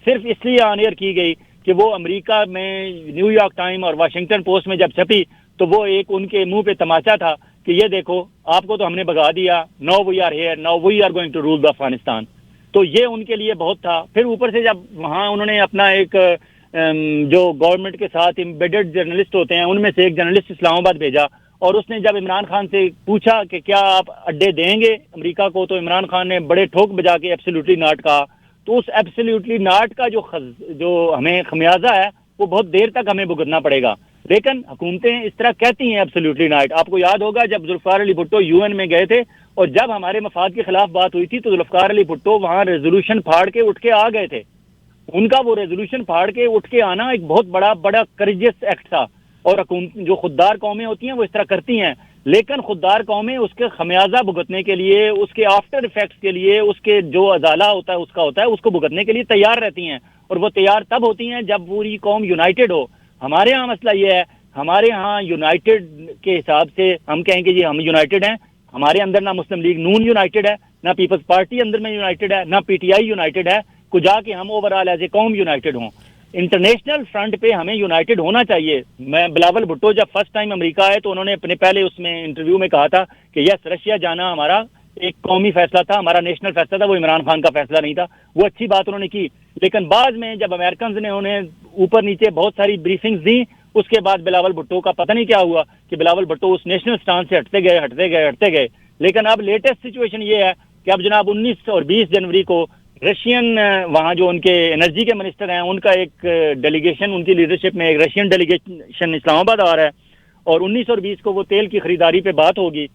صرف اس لیے آن ایئر کی گئی کہ وہ امریکہ میں نیو یارک ٹائم اور واشنگٹن پوسٹ میں جب چھپی تو وہ ایک ان کے منہ پہ تماچا تھا کہ یہ دیکھو آپ کو تو ہم نے بگا دیا، now we are here, now we are going to rule the Afghanistan. تو یہ ان کے لیے بہت تھا. پھر اوپر سے جب وہاں انہوں نے اپنا ایک جو گورنمنٹ کے ساتھ امبیڈڈ جرنلسٹ ہوتے ہیں ان میں سے ایک جرنلسٹ اسلام آباد بھیجا، اور اس نے جب عمران خان سے پوچھا کہ کیا آپ اڈے دیں گے امریکہ کو، تو عمران خان نے بڑے ٹھوک بجا کے ایبسلیوٹلی ناٹ کہا. تو اس ایبسلیوٹلی ناٹ کا جو ہمیں خمیازہ ہے وہ بہت دیر تک ہمیں بھگتنا پڑے گا. لیکن حکومتیں اس طرح کہتی ہیں ایبسلیوٹلی ناٹ. آپ کو یاد ہوگا جب ذوالفقار علی بھٹو یو این میں گئے تھے اور جب ہمارے مفاد کے خلاف بات ہوئی تھی تو ذوالفقار علی بھٹو وہاں ریزولوشن پھاڑ کے اٹھ کے آ گئے تھے. ان کا وہ ریزولوشن پھاڑ کے اٹھ کے آنا ایک بہت بڑا کریجس ایکٹ تھا. اور جو خوددار قومیں ہوتی ہیں وہ اس طرح کرتی ہیں، لیکن خوددار قومیں اس کے خمیازہ بھگتنے کے لیے، اس کے آفٹر ایفیکٹس کے لیے، اس کے جو ازالہ ہوتا ہے اس کو بھگتنے کے لیے تیار رہتی ہیں. اور وہ تیار تب ہوتی ہیں جب پوری قوم یونائٹڈ ہو. ہمارے ہاں مسئلہ یہ ہے، ہمارے ہاں یونائٹڈ کے حساب سے ہم کہیں کہ جی ہم یونائٹڈ ہیں، ہمارے اندر نہ مسلم لیگ نون یونائٹڈ ہے، نہ پیپلز پارٹی اندر میں یونائٹڈ ہے، نہ پی ٹی آئی یونائٹڈ ہے. کو جا کے ہم اوور آل ایز اے قوم یونائٹڈ ہوں. انٹرنیشنل فرنٹ پہ ہمیں یونائٹڈ ہونا چاہیے. میں بلاول بھٹو جب فرسٹ ٹائم امریکہ آئے تو انہوں نے اپنے پہلے اس میں انٹرویو میں کہا تھا کہ یس رشیا جانا ہمارا ایک قومی فیصلہ تھا, ہمارا نیشنل فیصلہ تھا, وہ عمران خان کا فیصلہ نہیں تھا. وہ اچھی بات انہوں نے کی, لیکن بعد میں جب امریکنز نے انہیں اوپر نیچے بہت ساری بریفنگز دی, اس کے بعد بلاول بھٹو کا پتہ نہیں کیا ہوا کہ بلاول بھٹو اس نیشنل سٹانس سے ہٹتے گئے. لیکن اب لیٹسٹ سچویشن یہ ہے کہ اب جناب 19 اور 20 جنوری کو رشین وہاں جو ان کے انرجی کے منسٹر ہیں ان کا ایک ڈیلیگیشن, ان کی لیڈرشپ میں ایک رشین ڈیلیگیشن اسلام آباد آ رہا ہے, اور 19 اور 20 کو وہ تیل کی خریداری پہ بات ہوگی.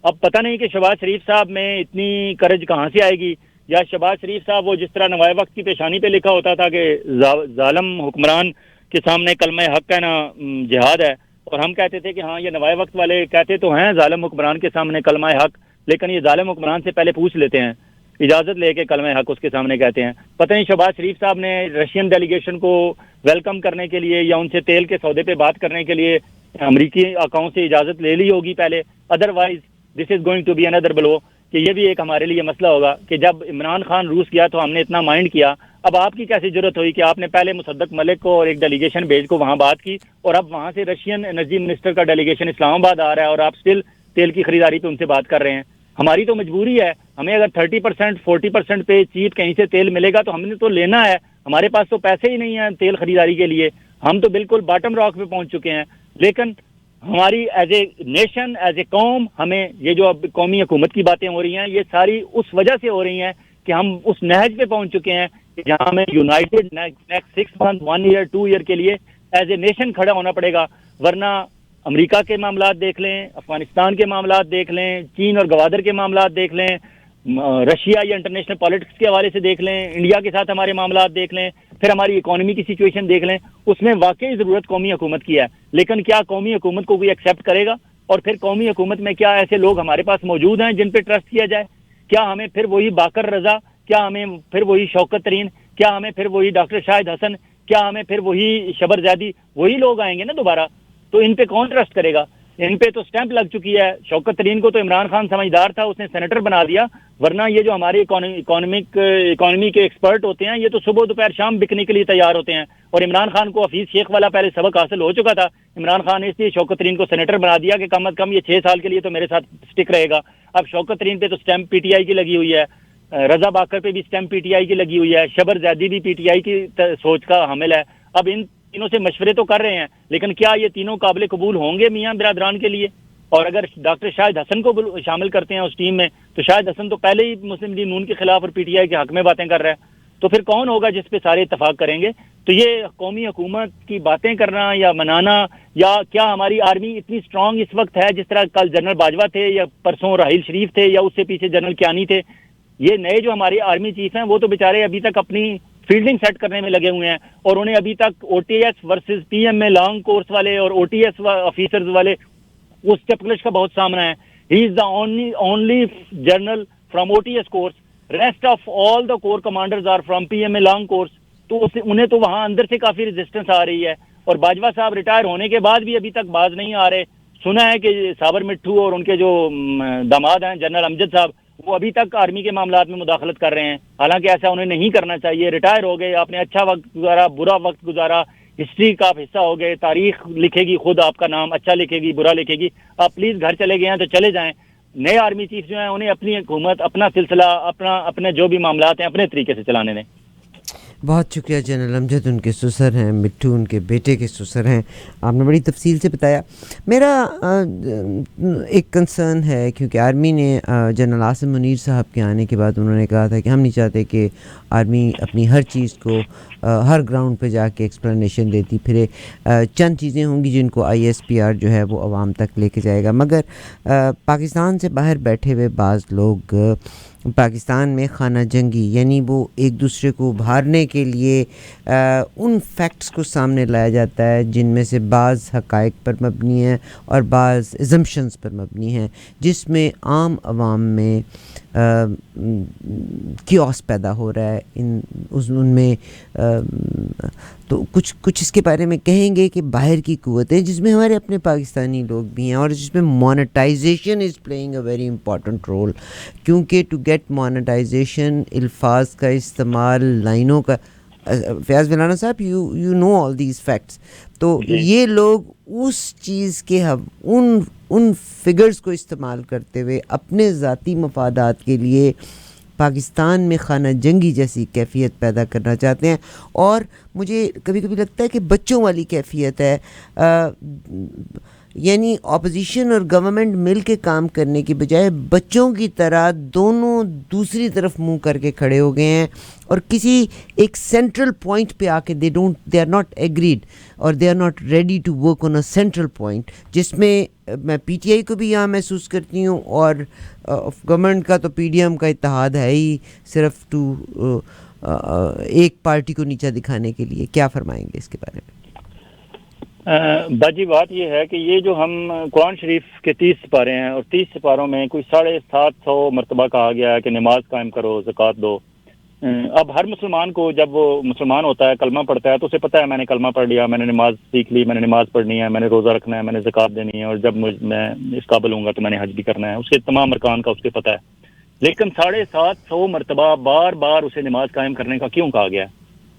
اب پتہ نہیں کہ شہباز شریف صاحب میں اتنی کرج کہاں سے آئے گی, یا شہباز شریف صاحب وہ جس طرح نوائے وقت کی پیشانی پہ لکھا ہوتا تھا کہ ظالم حکمران کے سامنے کلمہ حق ہے نا جہاد ہے, اور ہم کہتے تھے کہ ہاں یہ نوائے وقت والے کہتے تو ہیں ظالم حکمران کے سامنے کلمہ حق, لیکن یہ ظالم حکمران سے پہلے پوچھ لیتے ہیں, اجازت لے کے کلمہ حق اس کے سامنے کہتے ہیں. پتہ نہیں شہباز شریف صاحب نے رشین ڈیلیگیشن کو ویلکم کرنے کے لیے یا ان سے تیل کے سودے پہ بات کرنے کے لیے امریکی اکاؤنٹ سے اجازت لے لی ہوگی پہلے, otherwise this is going to be under blow, کہ یہ بھی ایک ہمارے لیے مسئلہ ہوگا کہ جب عمران خان روس گیا تو ہم نے اتنا مائنڈ کیا, اب آپ کی کیسی ضرورت ہوئی کہ آپ نے پہلے مصدق ملک کو اور ایک ڈیلیگیشن بھیج کو وہاں بات کی, اور اب وہاں سے رشین انرجی منسٹر کا ڈیلیگیشن اسلام آباد آ رہا ہے اور آپ سٹل تیل کی خریداری پہ ان سے بات کر رہے ہیں. ہماری تو مجبوری ہے, ہمیں اگر 30% 40% پہ چیپ کہیں سے تیل ملے گا تو ہم نے تو لینا ہے, ہمارے پاس تو پیسے ہی نہیں ہیں تیل خریداری کے لیے, ہم تو بالکل باٹم راک پہ پہنچ چکے ہیں. لیکن ہماری as a nation as a قوم ہمیں یہ جو اب قومی حکومت کی باتیں ہو رہی ہیں یہ ساری اس وجہ سے ہو رہی ہیں کہ ہم اس نہج پہ پہنچ چکے ہیں کہ جہاں ہمیں United next 6 months 1 year 2 year کے لیے ایز اے نیشن کھڑا ہونا پڑے گا. ورنہ امریکہ کے معاملات دیکھ لیں, افغانستان کے معاملات دیکھ لیں, چین اور گوادر کے معاملات دیکھ لیں, رشیا یا انٹرنیشنل پالیٹکس کے حوالے سے دیکھ لیں, انڈیا کے ساتھ ہمارے معاملات دیکھ لیں, پھر ہماری اکانومی کی سچویشن دیکھ لیں, اس میں واقعی ضرورت قومی حکومت کی ہے. لیکن کیا قومی حکومت کو کوئی ایکسیپٹ کرے گا؟ اور پھر قومی حکومت میں کیا ایسے لوگ ہمارے پاس موجود ہیں جن پہ ٹرسٹ کیا جائے؟ کیا ہمیں پھر وہی باقر رضا, کیا ہمیں پھر وہی شوکت ترین, کیا ہمیں پھر وہی ڈاکٹر شاہد حسن, کیا ہمیں پھر وہی شبر زیدی, وہی لوگ آئیں گے نا دوبارہ؟ تو ان پہ کون ٹرسٹ کرے گا؟ ان پہ تو سٹیمپ لگ چکی ہے. شوکت ترین کو تو عمران خان سمجھدار تھا, اس نے سینیٹر بنا دیا, ورنہ یہ جو ہمارے اکانومی کے ایکسپرٹ ہوتے ہیں یہ تو صبح دوپہر شام بکنے کے لیے تیار ہوتے ہیں. اور عمران خان کو حفیظ شیخ والا پہلے سبق حاصل ہو چکا تھا. عمران خان نے اس لیے شوکت ترین کو سینیٹر بنا دیا کہ کم از کم یہ 6 سال کے لیے تو میرے ساتھ سٹک رہے گا. اب شوکت ترین پہ تو سٹیمپ پی ٹی آئی کی لگی ہوئی ہے, رضا باقر پہ بھی سٹیمپ پی ٹی آئی کی لگی ہوئی ہے, شبر زیدی بھی پی ٹی آئی کی سوچ کا حامل ہے. اب ان تینوں سے مشورے تو کر رہے ہیں, لیکن کیا یہ تینوں قابل قبول ہوں گے میاں برادران کے لیے؟ اور اگر ڈاکٹر شاہد حسن کو شامل کرتے ہیں اس ٹیم میں تو شاہد حسن تو پہلے ہی مسلم لیگ نون کے خلاف اور پی ٹی آئی کے حق میں باتیں کر رہا ہے, تو پھر کون ہوگا جس پہ سارے اتفاق کریں گے؟ تو یہ قومی حکومت کی باتیں کرنا یا منانا, یا کیا ہماری آرمی اتنی سٹرانگ اس وقت ہے جس طرح کل جنرل باجوہ تھے یا پرسوں راحیل شریف تھے یا اس سے پیچھے جنرل کیانی تھے؟ یہ نئے جو ہماری آرمی چیف ہیں وہ تو بیچارے ابھی تک اپنی فیلڈنگ سیٹ کرنے میں لگے ہوئے ہیں, اور انہیں ابھی تک O T S versus P M میں لانگ کورس والے اور او ٹی ایس آفیسرز والے اس چپکلش کا بہت سامنا ہے. He is the only general from O T S course, rest of all the corps commanders are from P M A long course. تو انہیں تو وہاں اندر سے کافی ریزسٹنس آ رہی ہے, اور باجوہ صاحب ریٹائر ہونے کے بعد بھی ابھی تک باز نہیں آ رہے. سنا ہے کہ صابر مٹھو اور ان کے جو داماد ہیں جنرل امجد صاحب وہ ابھی تک آرمی کے معاملات میں مداخلت کر رہے ہیں, حالانکہ ایسا انہیں نہیں کرنا چاہیے. ریٹائر ہو گئے, آپ نے اچھا وقت گزارا, برا وقت گزارا, ہسٹری کا آپ حصہ ہو گئے, تاریخ لکھے گی خود آپ کا نام, اچھا لکھے گی برا لکھے گی. آپ پلیز گھر چلے گئے ہیں تو چلے جائیں. نئے آرمی چیف جو ہیں انہیں اپنی حکومت, اپنا سلسلہ, اپنے جو بھی معاملات ہیں اپنے طریقے سے چلانے دیں. بہت شکریہ جنرل امجد, ان کے سسر ہیں, مٹھو ان کے بیٹے کے سسر ہیں, آپ نے بڑی تفصیل سے بتایا. میرا ایک کنسرن ہے کیونکہ آرمی نے جنرل عاصم منیر صاحب کے آنے کے بعد انہوں نے کہا تھا کہ ہم نہیں چاہتے کہ آرمی اپنی ہر چیز کو ہر گراؤنڈ پہ جا کے ایکسپلینیشن دیتی پھرے. چند چیزیں ہوں گی جن کو آئی ایس پی آر جو ہے وہ عوام تک لے کے جائے گا, مگر پاکستان سے باہر بیٹھے ہوئے بعض لوگ پاکستان میں خانہ جنگی یعنی وہ ایک دوسرے کو ابھارنے کے لیے ان فیکٹس کو سامنے لایا جاتا ہے جن میں سے بعض حقائق پر مبنی ہیں اور بعض ایزمپشنز پر مبنی ہیں, جس میں عام عوام میں کیوس پیدا ہو رہا ہے ان میں. تو کچھ اس کے بارے میں کہیں گے کہ باہر کی قوتیں جس میں ہمارے اپنے پاکستانی لوگ بھی ہیں اور جس میں monetisation is playing a very important role, کیونکہ ٹو گیٹ مونیٹائزیشن الفاظ کا استعمال, لائنوں کا, فیاض ویلانا صاحب you know all these facts, تو یہ لوگ اس چیز کے ان فگرز کو استعمال کرتے ہوئے اپنے ذاتی مفادات کے لیے پاکستان میں خانہ جنگی جیسی کیفیت پیدا کرنا چاہتے ہیں. اور مجھے کبھی کبھی لگتا ہے کہ بچوں والی کیفیت ہے, یعنی اپوزیشن اور گورنمنٹ مل کے کام کرنے کی بجائے بچوں کی طرح دونوں دوسری طرف منہ کر کے کھڑے ہو گئے ہیں اور کسی ایک سینٹرل پوائنٹ پہ آ کے دے آر ناٹ ایگریڈ اور they are not ready to work on a central point, جس میں پی ٹی آئی کو بھی یہاں محسوس کرتی ہوں اور گورنمنٹ کا تو پی ڈی ایم کا اتحاد ہے ہی صرف ایک پارٹی کو نیچا دکھانے کے لیے. کیا فرمائیں گے اس کے بارے میں؟ باجی بات یہ ہے کہ یہ جو ہم قرآن شریف کے 30 سپارے ہیں اور 30 سپاروں میں کوئی 750 مرتبہ کہا گیا ہے کہ نماز قائم کرو, زکوٰۃ دو. اب ہر مسلمان کو جب وہ مسلمان ہوتا ہے, کلمہ پڑھتا ہے, تو اسے پتہ ہے میں نے کلمہ پڑھ لیا, میں نے نماز سیکھ لی, میں نے نماز پڑھنی ہے, میں نے روزہ رکھنا ہے, میں نے زکوٰۃ دینی ہے, اور جب میں اس قابل ہوں گا تو میں نے حج بھی کرنا ہے. اس کے تمام ارکان کا اس کے پتہ ہے. لیکن 750 مرتبہ بار بار اسے نماز قائم کرنے کا کیوں کہا گیا ہے؟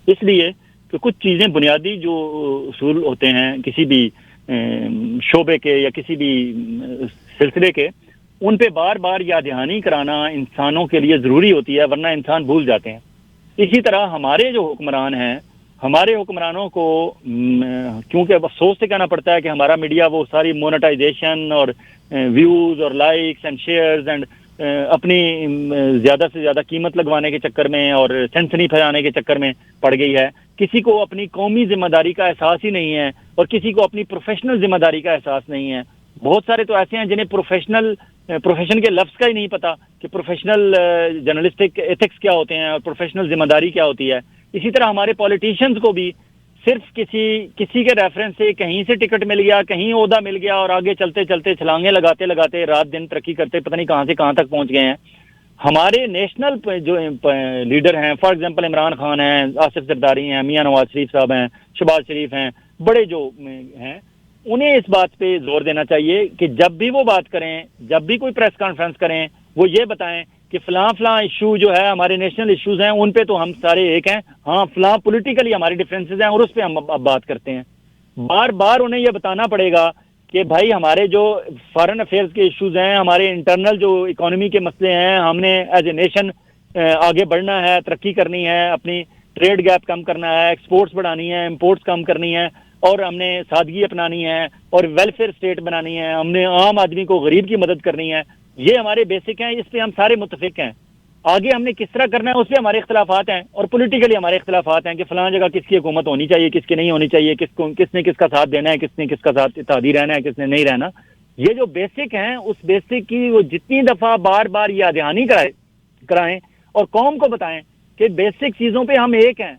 اس لیے کہ کچھ چیزیں بنیادی جو اصول ہوتے ہیں کسی بھی شعبے کے یا کسی بھی سلسلے کے, ان پہ بار بار یاد دہانی کرانا انسانوں کے لیے ضروری ہوتی ہے, ورنہ انسان بھول جاتے ہیں. اسی طرح ہمارے جو حکمران ہیں, ہمارے حکمرانوں کو کیونکہ اب افسوس سے کہنا پڑتا ہے کہ ہمارا میڈیا وہ ساری مونیٹائزیشن اور ویوز اور لائکس اینڈ شیئرز اینڈ اپنی زیادہ سے زیادہ قیمت لگوانے کے چکر میں اور سنسنی پھیلانے کے چکر میں پڑ گئی ہے. کسی کو اپنی قومی ذمہ داری کا احساس ہی نہیں ہے اور کسی کو اپنی پروفیشنل ذمہ داری کا احساس نہیں ہے. بہت سارے تو ایسے ہیں جنہیں پروفیشن کے لفظ کا ہی نہیں پتا کہ پروفیشنل جرنلسٹک ایتھکس کیا ہوتے ہیں اور پروفیشنل ذمہ داری کیا ہوتی ہے. اسی طرح ہمارے پولیٹیشینز کو بھی صرف کسی کے ریفرنس سے کہیں سے ٹکٹ مل گیا, کہیں عہدہ مل گیا اور آگے چلتے چلتے چھلانگیں لگاتے رات دن ترقی کرتے پتہ نہیں کہاں سے کہاں تک پہنچ گئے ہیں. ہمارے نیشنل جو لیڈر ہیں, فار ایگزامپل عمران خان ہیں, آصف زرداری ہیں, میاں نواز شریف صاحب ہیں, شہباز شریف ہیں, بڑے جو ہیں, انہیں اس بات پہ زور دینا چاہیے کہ جب بھی وہ بات کریں, جب بھی کوئی پریس کانفرنس کریں, وہ یہ بتائیں کہ فلاں ایشو جو ہے ہمارے نیشنل ایشوز ہیں, ان پہ تو ہم سارے ایک ہیں, ہاں فلاں پولیٹیکلی ہماری ڈفرینسز ہیں اور اس پہ ہم اب بات کرتے ہیں. بار بار انہیں یہ بتانا پڑے گا کہ بھائی ہمارے جو فارن افیئرز کے ایشوز ہیں, ہمارے انٹرنل جو اکانومی کے مسئلے ہیں, ہم نے ایز اے نیشن آگے بڑھنا ہے, ترقی کرنی ہے, اپنی ٹریڈ گیپ کم کرنا ہے, ایکسپورٹس بڑھانی ہے, امپورٹس کم کرنی ہے, اور ہم نے سادگی اپنانی ہے اور ویلفیئر اسٹیٹ بنانی ہے, ہم نے عام آدمی کو غریب کی مدد کرنی ہے. یہ ہمارے بیسک ہیں, اس پہ ہم سارے متفق ہیں. آگے ہم نے کس طرح کرنا ہے اس پہ ہمارے اختلافات ہیں, اور پولیٹیکلی ہمارے اختلافات ہیں کہ فلاں جگہ کس کی حکومت ہونی چاہیے, کس کی نہیں ہونی چاہیے, کس نے کس کا ساتھ دینا ہے, کس نے کس کا ساتھ اتحادی رہنا ہے, کس نے نہیں رہنا. یہ جو بیسک ہیں, اس بیسک کی وہ جتنی دفعہ بار بار یاد دہانی کرائیں اور قوم کو بتائیں کہ بیسک چیزوں پہ ہم ایک ہیں,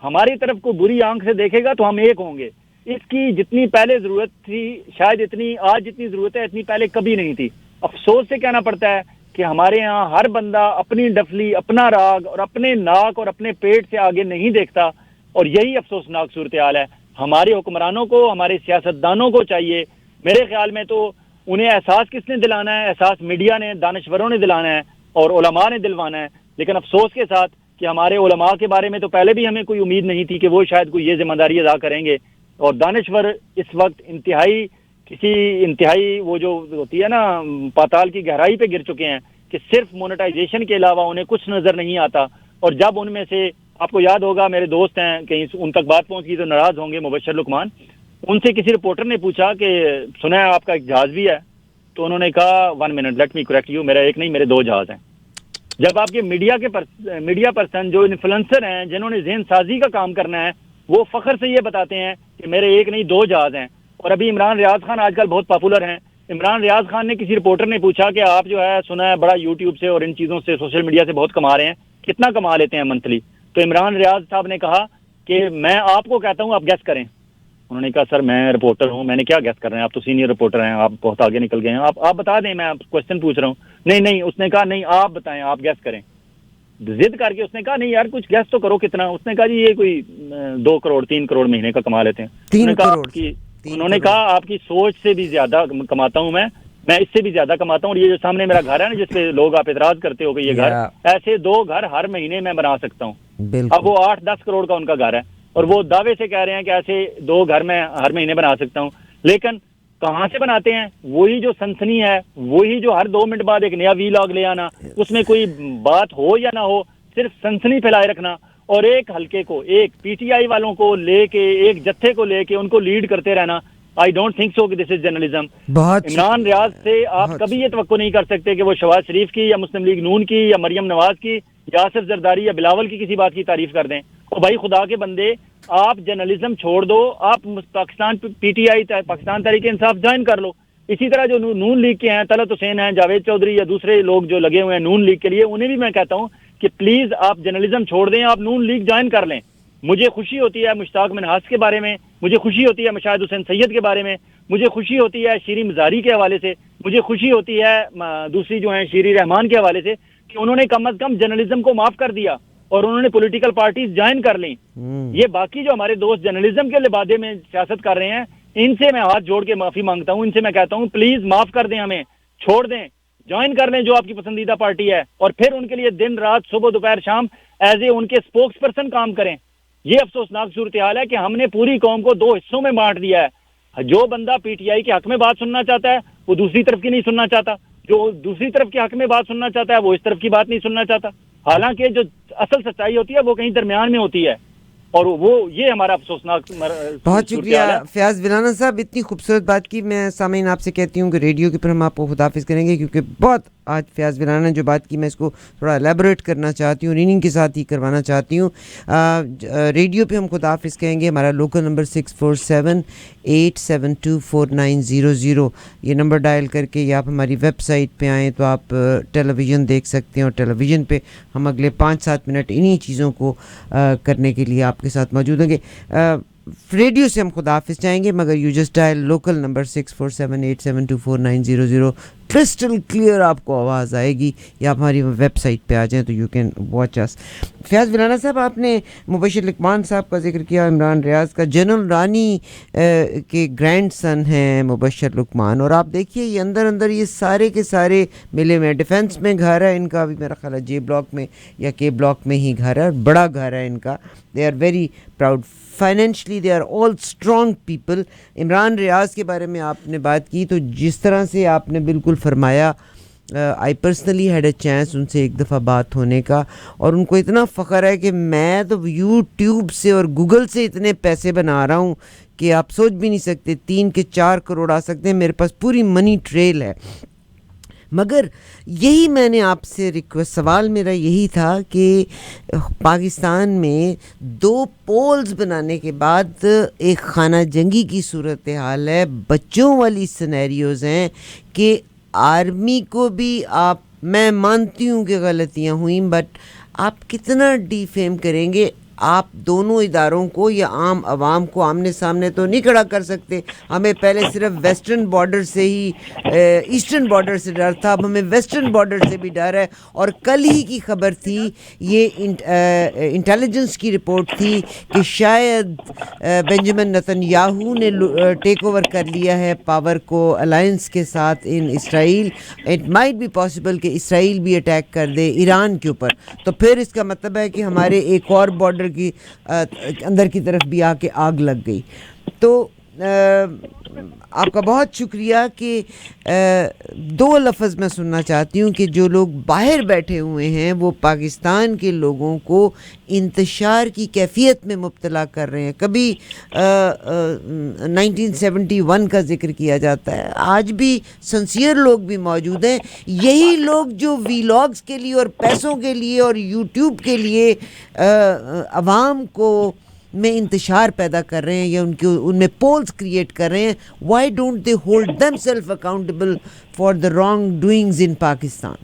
ہماری طرف کو بری آنکھ سے دیکھے گا تو ہم ایک ہوں گے. اس کی جتنی پہلے ضرورت تھی, شاید آج جتنی ضرورت ہے اتنی پہلے کبھی نہیں تھی. افسوس سے کہنا پڑتا ہے کہ ہمارے ہاں ہر بندہ اپنی ڈفلی, اپنا راگ اور اپنے ناک اور اپنے پیٹ سے آگے نہیں دیکھتا, اور یہی افسوسناک صورتحال ہے. ہمارے حکمرانوں کو, ہمارے سیاستدانوں کو چاہیے, میرے خیال میں تو انہیں احساس کس نے دلانا ہے؟ احساس میڈیا نے, دانشوروں نے دلانا ہے اور علماء نے دلوانا ہے. لیکن افسوس کے ساتھ کہ ہمارے علماء کے بارے میں تو پہلے بھی ہمیں کوئی امید نہیں تھی کہ وہ شاید کوئی یہ ذمہ داری ادا کریں گے, اور دانشور اس وقت انتہائی وہ جو ہوتی ہے نا پاتال کی گہرائی پہ گر چکے ہیں کہ صرف مونیٹائزیشن کے علاوہ انہیں کچھ نظر نہیں آتا. اور جب ان میں سے, آپ کو یاد ہوگا, میرے دوست ہیں, کہیں ان تک بات پہنچ گئی تو ناراض ہوں گے, مبشر لقمان, ان سے کسی رپورٹر نے پوچھا کہ سنا ہے آپ کا ایک جہاز بھی ہے, تو انہوں نے کہا 1 minute let me correct you, میرا ایک نہیں میرے 2 جہاز ہیں. جب آپ کے میڈیا پرسن جو انفلوئنسر ہیں, جنہوں نے ذہن سازی کا کام کرنا ہے, وہ فخر سے یہ بتاتے ہیں کہ میرے ایک نہیں 2 جہاز ہیں. اور ابھی عمران ریاض خان آج کل بہت پاپولر ہیں. عمران ریاض خان نے کسی رپورٹر نے پوچھا کہ آپ جو ہے سنا ہے بڑا یوٹیوب سے اور ان چیزوں سے, سوشل میڈیا سے بہت کما رہے ہیں, کتنا کما لیتے ہیں منتھلی؟ تو عمران ریاض صاحب نے کہا کہ میں آپ کو کہتا ہوں آپ گیس کریں. انہوں نے کہا سر میں رپورٹر ہوں, میں نے کیا گیس کر رہے ہیں, آپ تو سینئر رپورٹر ہیں, آپ بہت آگے نکل گئے ہیں, آپ بتا دیں, میں آپ کوشچن پوچھ رہا ہوں. نہیں اس نے کہا نہیں آپ بتائیں, آپ گیس کریں. ضد کر کے اس نے کہا نہیں یار کچھ گیس تو کرو کتنا. اس نے کہا جی یہ کوئی 2 کروڑ 3 کروڑ مہینے کا کما لیتے ہیں. 3 کروڑ. انہوں نے کہا آپ کی سوچ سے بھی زیادہ کماتا ہوں میں اس سے بھی زیادہ کماتا ہوں, اور یہ جو سامنے میرا گھر ہے نا جس پہ لوگ آپ اعتراض کرتے ہو کہ یہ گھر, ایسے 2 گھر ہر مہینے میں بنا سکتا ہوں. اب وہ 8-10 کروڑ کا ان کا گھر ہے, اور وہ دعوے سے کہہ رہے ہیں کہ ایسے 2 گھر میں ہر مہینے بنا سکتا ہوں. لیکن کہاں سے بناتے ہیں؟ وہی جو سنسنی ہے, وہی جو ہر 2 منٹ بعد ایک نیا ویلاگ لے آنا, اس میں کوئی بات ہو یا نہ ہو, صرف سنسنی پھیلائے رکھنا, اور ایک حلقے کو, ایک پی ٹی آئی والوں کو لے کے, ایک جتھے کو لے کے ان کو لیڈ کرتے رہنا. آئی ڈونٹ تھنک سو کہ دس از جرنلزم. عمران ریاض سے آپ کبھی یہ توقع نہیں کر سکتے کہ وہ شہباز شریف کی یا مسلم لیگ نون کی یا مریم نواز کی یا آصف زرداری یا بلاول کی کسی بات کی تعریف کر دیں. اور بھائی خدا کے بندے, آپ جرنلزم چھوڑ دو, آپ پاکستان پی ٹی آئی پاکستان تحریک انصاف جوائن کر لو. اسی طرح جو نون لیگ کے ہیں, طلعت حسین ہیں, جاوید چودھری یا دوسرے لوگ جو لگے ہوئے ہیں نون لیگ کے لیے, انہیں بھی میں کہتا ہوں کہ پلیز آپ جرنلزم چھوڑ دیں, آپ نون لیگ جوائن کر لیں. مجھے خوشی ہوتی ہے مشتاق منہاس کے بارے میں, مجھے خوشی ہوتی ہے مشاہد حسین سید کے بارے میں, مجھے خوشی ہوتی ہے شیریں مزاری کے حوالے سے, مجھے خوشی ہوتی ہے دوسری جو ہیں شیری رحمان کے حوالے سے کہ انہوں نے کم از کم جرنلزم کو معاف کر دیا اور انہوں نے پولیٹیکل پارٹیز جوائن کر لیں. یہ باقی جو ہمارے دوست جرنلزم کے لبادے میں سیاست کر رہے ہیں, ان سے میں ہاتھ جوڑ کے معافی مانگتا ہوں. ان سے میں کہتا ہوں پلیز معاف کر دیں, ہمیں چھوڑ دیں, جوائن کر لیں جو آپ کی پسندیدہ پارٹی ہے, اور پھر ان کے لیے دن رات صبح دوپہر شام ایز اے ان کے اسپوکس پرسن کام کریں. یہ افسوسناک صورتحال ہے کہ ہم نے پوری قوم کو 2 حصوں میں بانٹ دیا ہے. جو بندہ پی ٹی آئی کے حق میں بات سننا چاہتا ہے وہ دوسری طرف کی نہیں سننا چاہتا, جو دوسری طرف کے حق میں بات سننا چاہتا ہے وہ اس طرف کی بات نہیں سننا چاہتا. حالانکہ جو اصل سچائی ہوتی ہے وہ کہیں درمیان میں ہوتی ہے, اور وہ یہ ہمارا افسوسناک. بہت شکریہ فیاض ویلانہ صاحب, اتنی خوبصورت بات کی. میں سامعین آپ سے کہتی ہوں کہ ریڈیو کے پر ہم آپ کو خداحافظ کریں گے, کیونکہ بہت آج فیاض ویلانہ نے جو بات کی میں اس کو تھوڑا ایلیبوریٹ کرنا چاہتی ہوں, ریننگ کے ساتھ ہی کروانا چاہتی ہوں. ریڈیو پہ ہم خداحافظ کہیں گے. ہمارا لوکل نمبر 6478724900, یہ نمبر ڈائل کر کے, یا آپ ہماری ویب سائٹ پہ آئیں تو آپ ٹیلی ویژن دیکھ سکتے ہیں, اور ٹیلی ویژن پہ ہم اگلے 5-7 منٹ انہی چیزوں کو کرنے کے لیے آپ کے ساتھ موجود ہوں گے. ریڈیو سے ہم خداحافظ چاہیں گے, مگر you just dial local number 6478724900. Crystal clear آپ کو آواز آئے گی, یا آپ ہماری ویب سائٹ پہ آ جائیں تو یو کین واچ اس. فیاض ویلانہ صاحب, آپ نے مبشر لقمان صاحب کا ذکر کیا, عمران ریاض کا. جنرل رانی کے گرینڈ سن ہیں مبشر لقمان, اور آپ دیکھیے یہ اندر یہ سارے کے سارے ملے ہوئے ہیں. ڈیفینس میں گھر ہے ان کا بھی, میرا خیال ہے جے بلاک میں یا کے بلاک میں ہی گھر ہے, بڑا گھر ہے ان کا. They are very proud financially, they are all strong people. Imran Riaz کے بارے میں آپ نے بات کی, تو جس طرح سے آپ نے بالکل فرمایا, I personally had a chance ان سے ایک دفعہ بات ہونے کا, اور ان کو اتنا فخر ہے کہ میں تو یوٹیوب سے اور گوگل سے اتنے پیسے بنا رہا ہوں کہ آپ سوچ بھی نہیں سکتے, 3 کے 4 کروڑ آ سکتے ہیں. میرے پاس پوری منی ٹریل ہے. مگر یہی میں نے آپ سے سوال میرا یہی تھا کہ پاکستان میں 2 پولز بنانے کے بعد ایک خانہ جنگی کی صورتحال ہے, بچوں والی سینیریوز ہیں کہ آرمی کو بھی آپ, میں مانتی ہوں کہ غلطیاں ہوئیں, بٹ آپ کتنا ڈیفیم کریں گے؟ آپ دونوں اداروں کو یا عام عوام کو آمنے سامنے تو نہیں کھڑا کر سکتے. ہمیں پہلے صرف ویسٹرن بارڈر سے ہی, ایسٹرن بارڈر سے ڈر تھا, اب ہمیں ویسٹرن بارڈر سے بھی ڈر ہے. اور کل ہی کی خبر تھی, یہ انٹیلیجنس کی رپورٹ تھی کہ شاید بنجمن نتن یاہو نے ٹیک اوور کر لیا ہے پاور کو الائنس کے ساتھ ان اسرائیل. اٹ مائٹ بی پاسبل کہ اسرائیل بھی اٹیک کر دے ایران کے اوپر, تو پھر اس کا مطلب ہے کہ ہمارے ایک اور بارڈر کی اندر کی طرف بھی آ کے آگ لگ گئی. تو آپ کا بہت شکریہ کہ 2 لفظ میں سننا چاہتی ہوں کہ جو لوگ باہر بیٹھے ہوئے ہیں وہ پاکستان کے لوگوں کو انتشار کی کیفیت میں مبتلا کر رہے ہیں. کبھی 1971 کا ذکر کیا جاتا ہے, آج بھی سنسیئر لوگ بھی موجود ہیں. یہی لوگ جو ویلاگز کے لیے اور پیسوں کے لیے اور یوٹیوب کے لیے عوام کو میں انتشار پیدا کر رہے ہیں یا ان میں پولز کریٹ کر رہے ہیں, why don't they hold them self accountable for the wrong doings in Pakistan?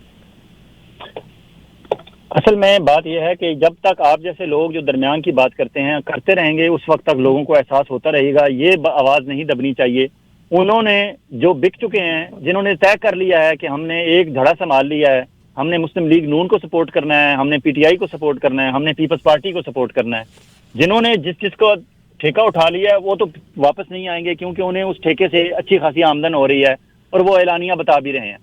اصل میں بات یہ ہے کہ جب تک آپ جیسے لوگ جو درمیان کی بات کرتے ہیں کرتے رہیں گے, اس وقت تک لوگوں کو احساس ہوتا رہے گا. یہ آواز نہیں دبنی چاہیے. انہوں نے جو بک چکے ہیں، جنہوں نے طے کر لیا ہے کہ ہم نے ایک دھڑا سنبھال لیا ہے، ہم نے مسلم لیگ نون کو سپورٹ کرنا ہے، ہم نے پی ٹی آئی کو سپورٹ کرنا ہے، ہم نے پیپلز پارٹی کو سپورٹ کرنا ہے، جنہوں نے جس کو ٹھیکہ اٹھا لیا ہے وہ تو واپس نہیں آئیں گے، کیونکہ انہیں اس ٹھیکے سے اچھی خاصی آمدن ہو رہی ہے اور وہ اعلانیہ بتا بھی رہے ہیں۔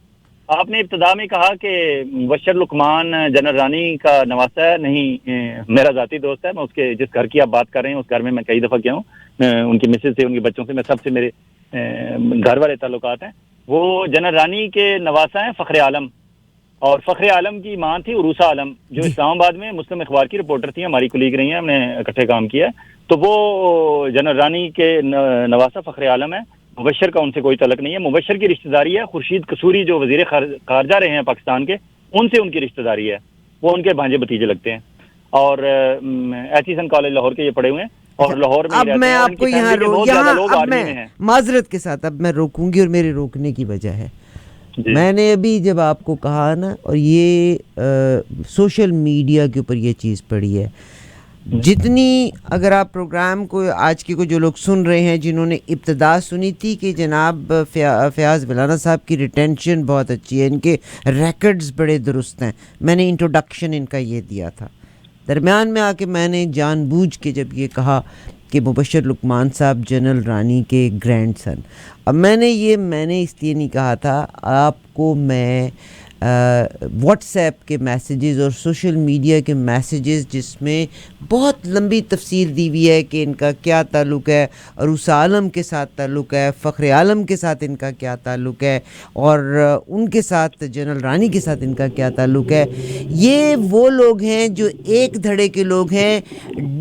آپ نے ابتدا میں کہا کہ مبشر لقمان جنرل رانی کا نواسہ ہے، نہیں، میرا ذاتی دوست ہے، میں اس کے جس گھر کی آپ بات کر رہے ہیں اس گھر میں میں کئی دفعہ گیا ہوں، ان کی مسز سے، ان کے بچوں سے، میں سب سے میرے گھر والے تعلقات ہیں۔ وہ جنرل رانی کے نواسہ ہیں فخر عالم، اور فخر عالم کی ماں تھی عروسہ عالم، جو جی اسلام آباد میں مسلم اخبار کی رپورٹر تھی، ہماری کولیگ رہی ہیں، ہم نے اکٹھے کام کیا ہے۔ تو وہ جنرل رانی کے نواسہ فخر عالم ہے، مبشر کا ان سے کوئی تعلق نہیں ہے۔ مبشر کی رشتہ داری ہے خورشید قصوری، جو وزیر خارجہ رہے ہیں پاکستان کے، ان سے ان کی رشتہ داری ہے، وہ ان کے بھانجے بھتیجے لگتے ہیں، اور ایچیسن کالج لاہور کے یہ پڑھے ہوئے ہیں اور لاہور میں ہی اب رہتے میں ہیں، اور ان آپ کو کی فیملی کے بہت زیادہ لوگ اب آرمی میں میں ہیں۔ معذرت کے ساتھ اب میں روکوں گی، اور میرے روکنے کی وجہ ہے، جی میں نے ابھی جب آپ کو کہا نا، اور یہ سوشل میڈیا کے اوپر یہ چیز پڑی ہے، جتنی اگر آپ پروگرام کو آج کے کو جو لوگ سن رہے ہیں، جنہوں نے ابتدا سنی تھی کہ جناب فیاض ملانا صاحب کی ریٹینشن بہت اچھی ہے، ان کے ریکڈز بڑے درست ہیں، میں نے انٹروڈکشن ان کا یہ دیا تھا، درمیان میں آ کے میں نے جان بوجھ کے جب یہ کہا کہ مبشر لقمان صاحب جنرل رانی کے گرینڈ سن، اب میں نے اس لیے نہیں کہا تھا، آپ کو میں واٹس ایپ کے میسیجز اور سوشل میڈیا کے میسیجز جس میں بہت لمبی تفصیل دی ہوئی ہے کہ ان کا کیا تعلق ہے، عروسہ عالم کے ساتھ تعلق ہے، فخر عالم کے ساتھ ان کا کیا تعلق ہے، اور ان کے ساتھ جنرل رانی کے ساتھ ان کا کیا تعلق ہے، یہ وہ لوگ ہیں جو ایک دھڑے کے لوگ ہیں،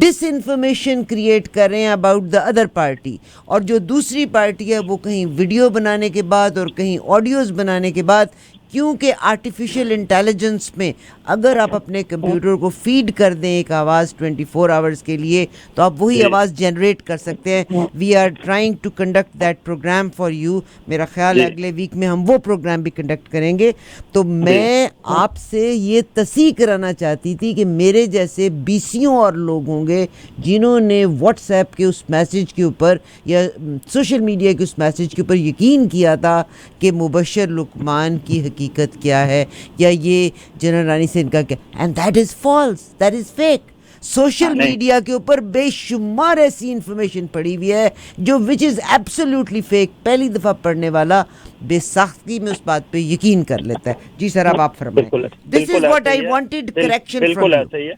ڈس انفارمیشن کریٹ کر رہے ہیں اباؤٹ دا ادر پارٹی، اور جو دوسری پارٹی ہے وہ کہیں ویڈیو بنانے کے بعد اور کہیں آڈیوز بنانے کے بعد، کیونکہ آرٹیفیشیل انٹیلیجنس میں اگر آپ اپنے کمپیوٹر کو فیڈ کر دیں ایک آواز 24 آورز کے لیے، تو آپ وہی آواز جنریٹ کر سکتے ہیں۔ We are trying to conduct that programme for you, میرا خیال ہے اگلے ویک میں ہم وہ پروگرام بھی کنڈکٹ کریں گے۔ تو میں آپ سے یہ تصحیح کرانا چاہتی تھی کہ میرے جیسے بیسیوں اور لوگ ہوں گے جنہوں نے واٹس ایپ کے اس میسیج کے اوپر یا سوشل میڈیا کے اس میسیج کے اوپر یقین کیا تھا کہ مبشر لقمان کی حقیقت کیا ہے، یا یہ جنرل رانی سے ان کا کیا، and that is false, that is fake. Social media کے اوپر بے شمار ایسی انفارمیشن پڑی ہوئی ہے جو وچ از ایبسلیوٹلی فیک، پہلی دفعہ پڑھنے والا بے ساختگی میں اس بات پہ یقین کر لیتا ہے۔ جی سر، اب آپ فرمائیں۔ This is what I wanted correction from بالکل یو۔ ایسا ہی ہے۔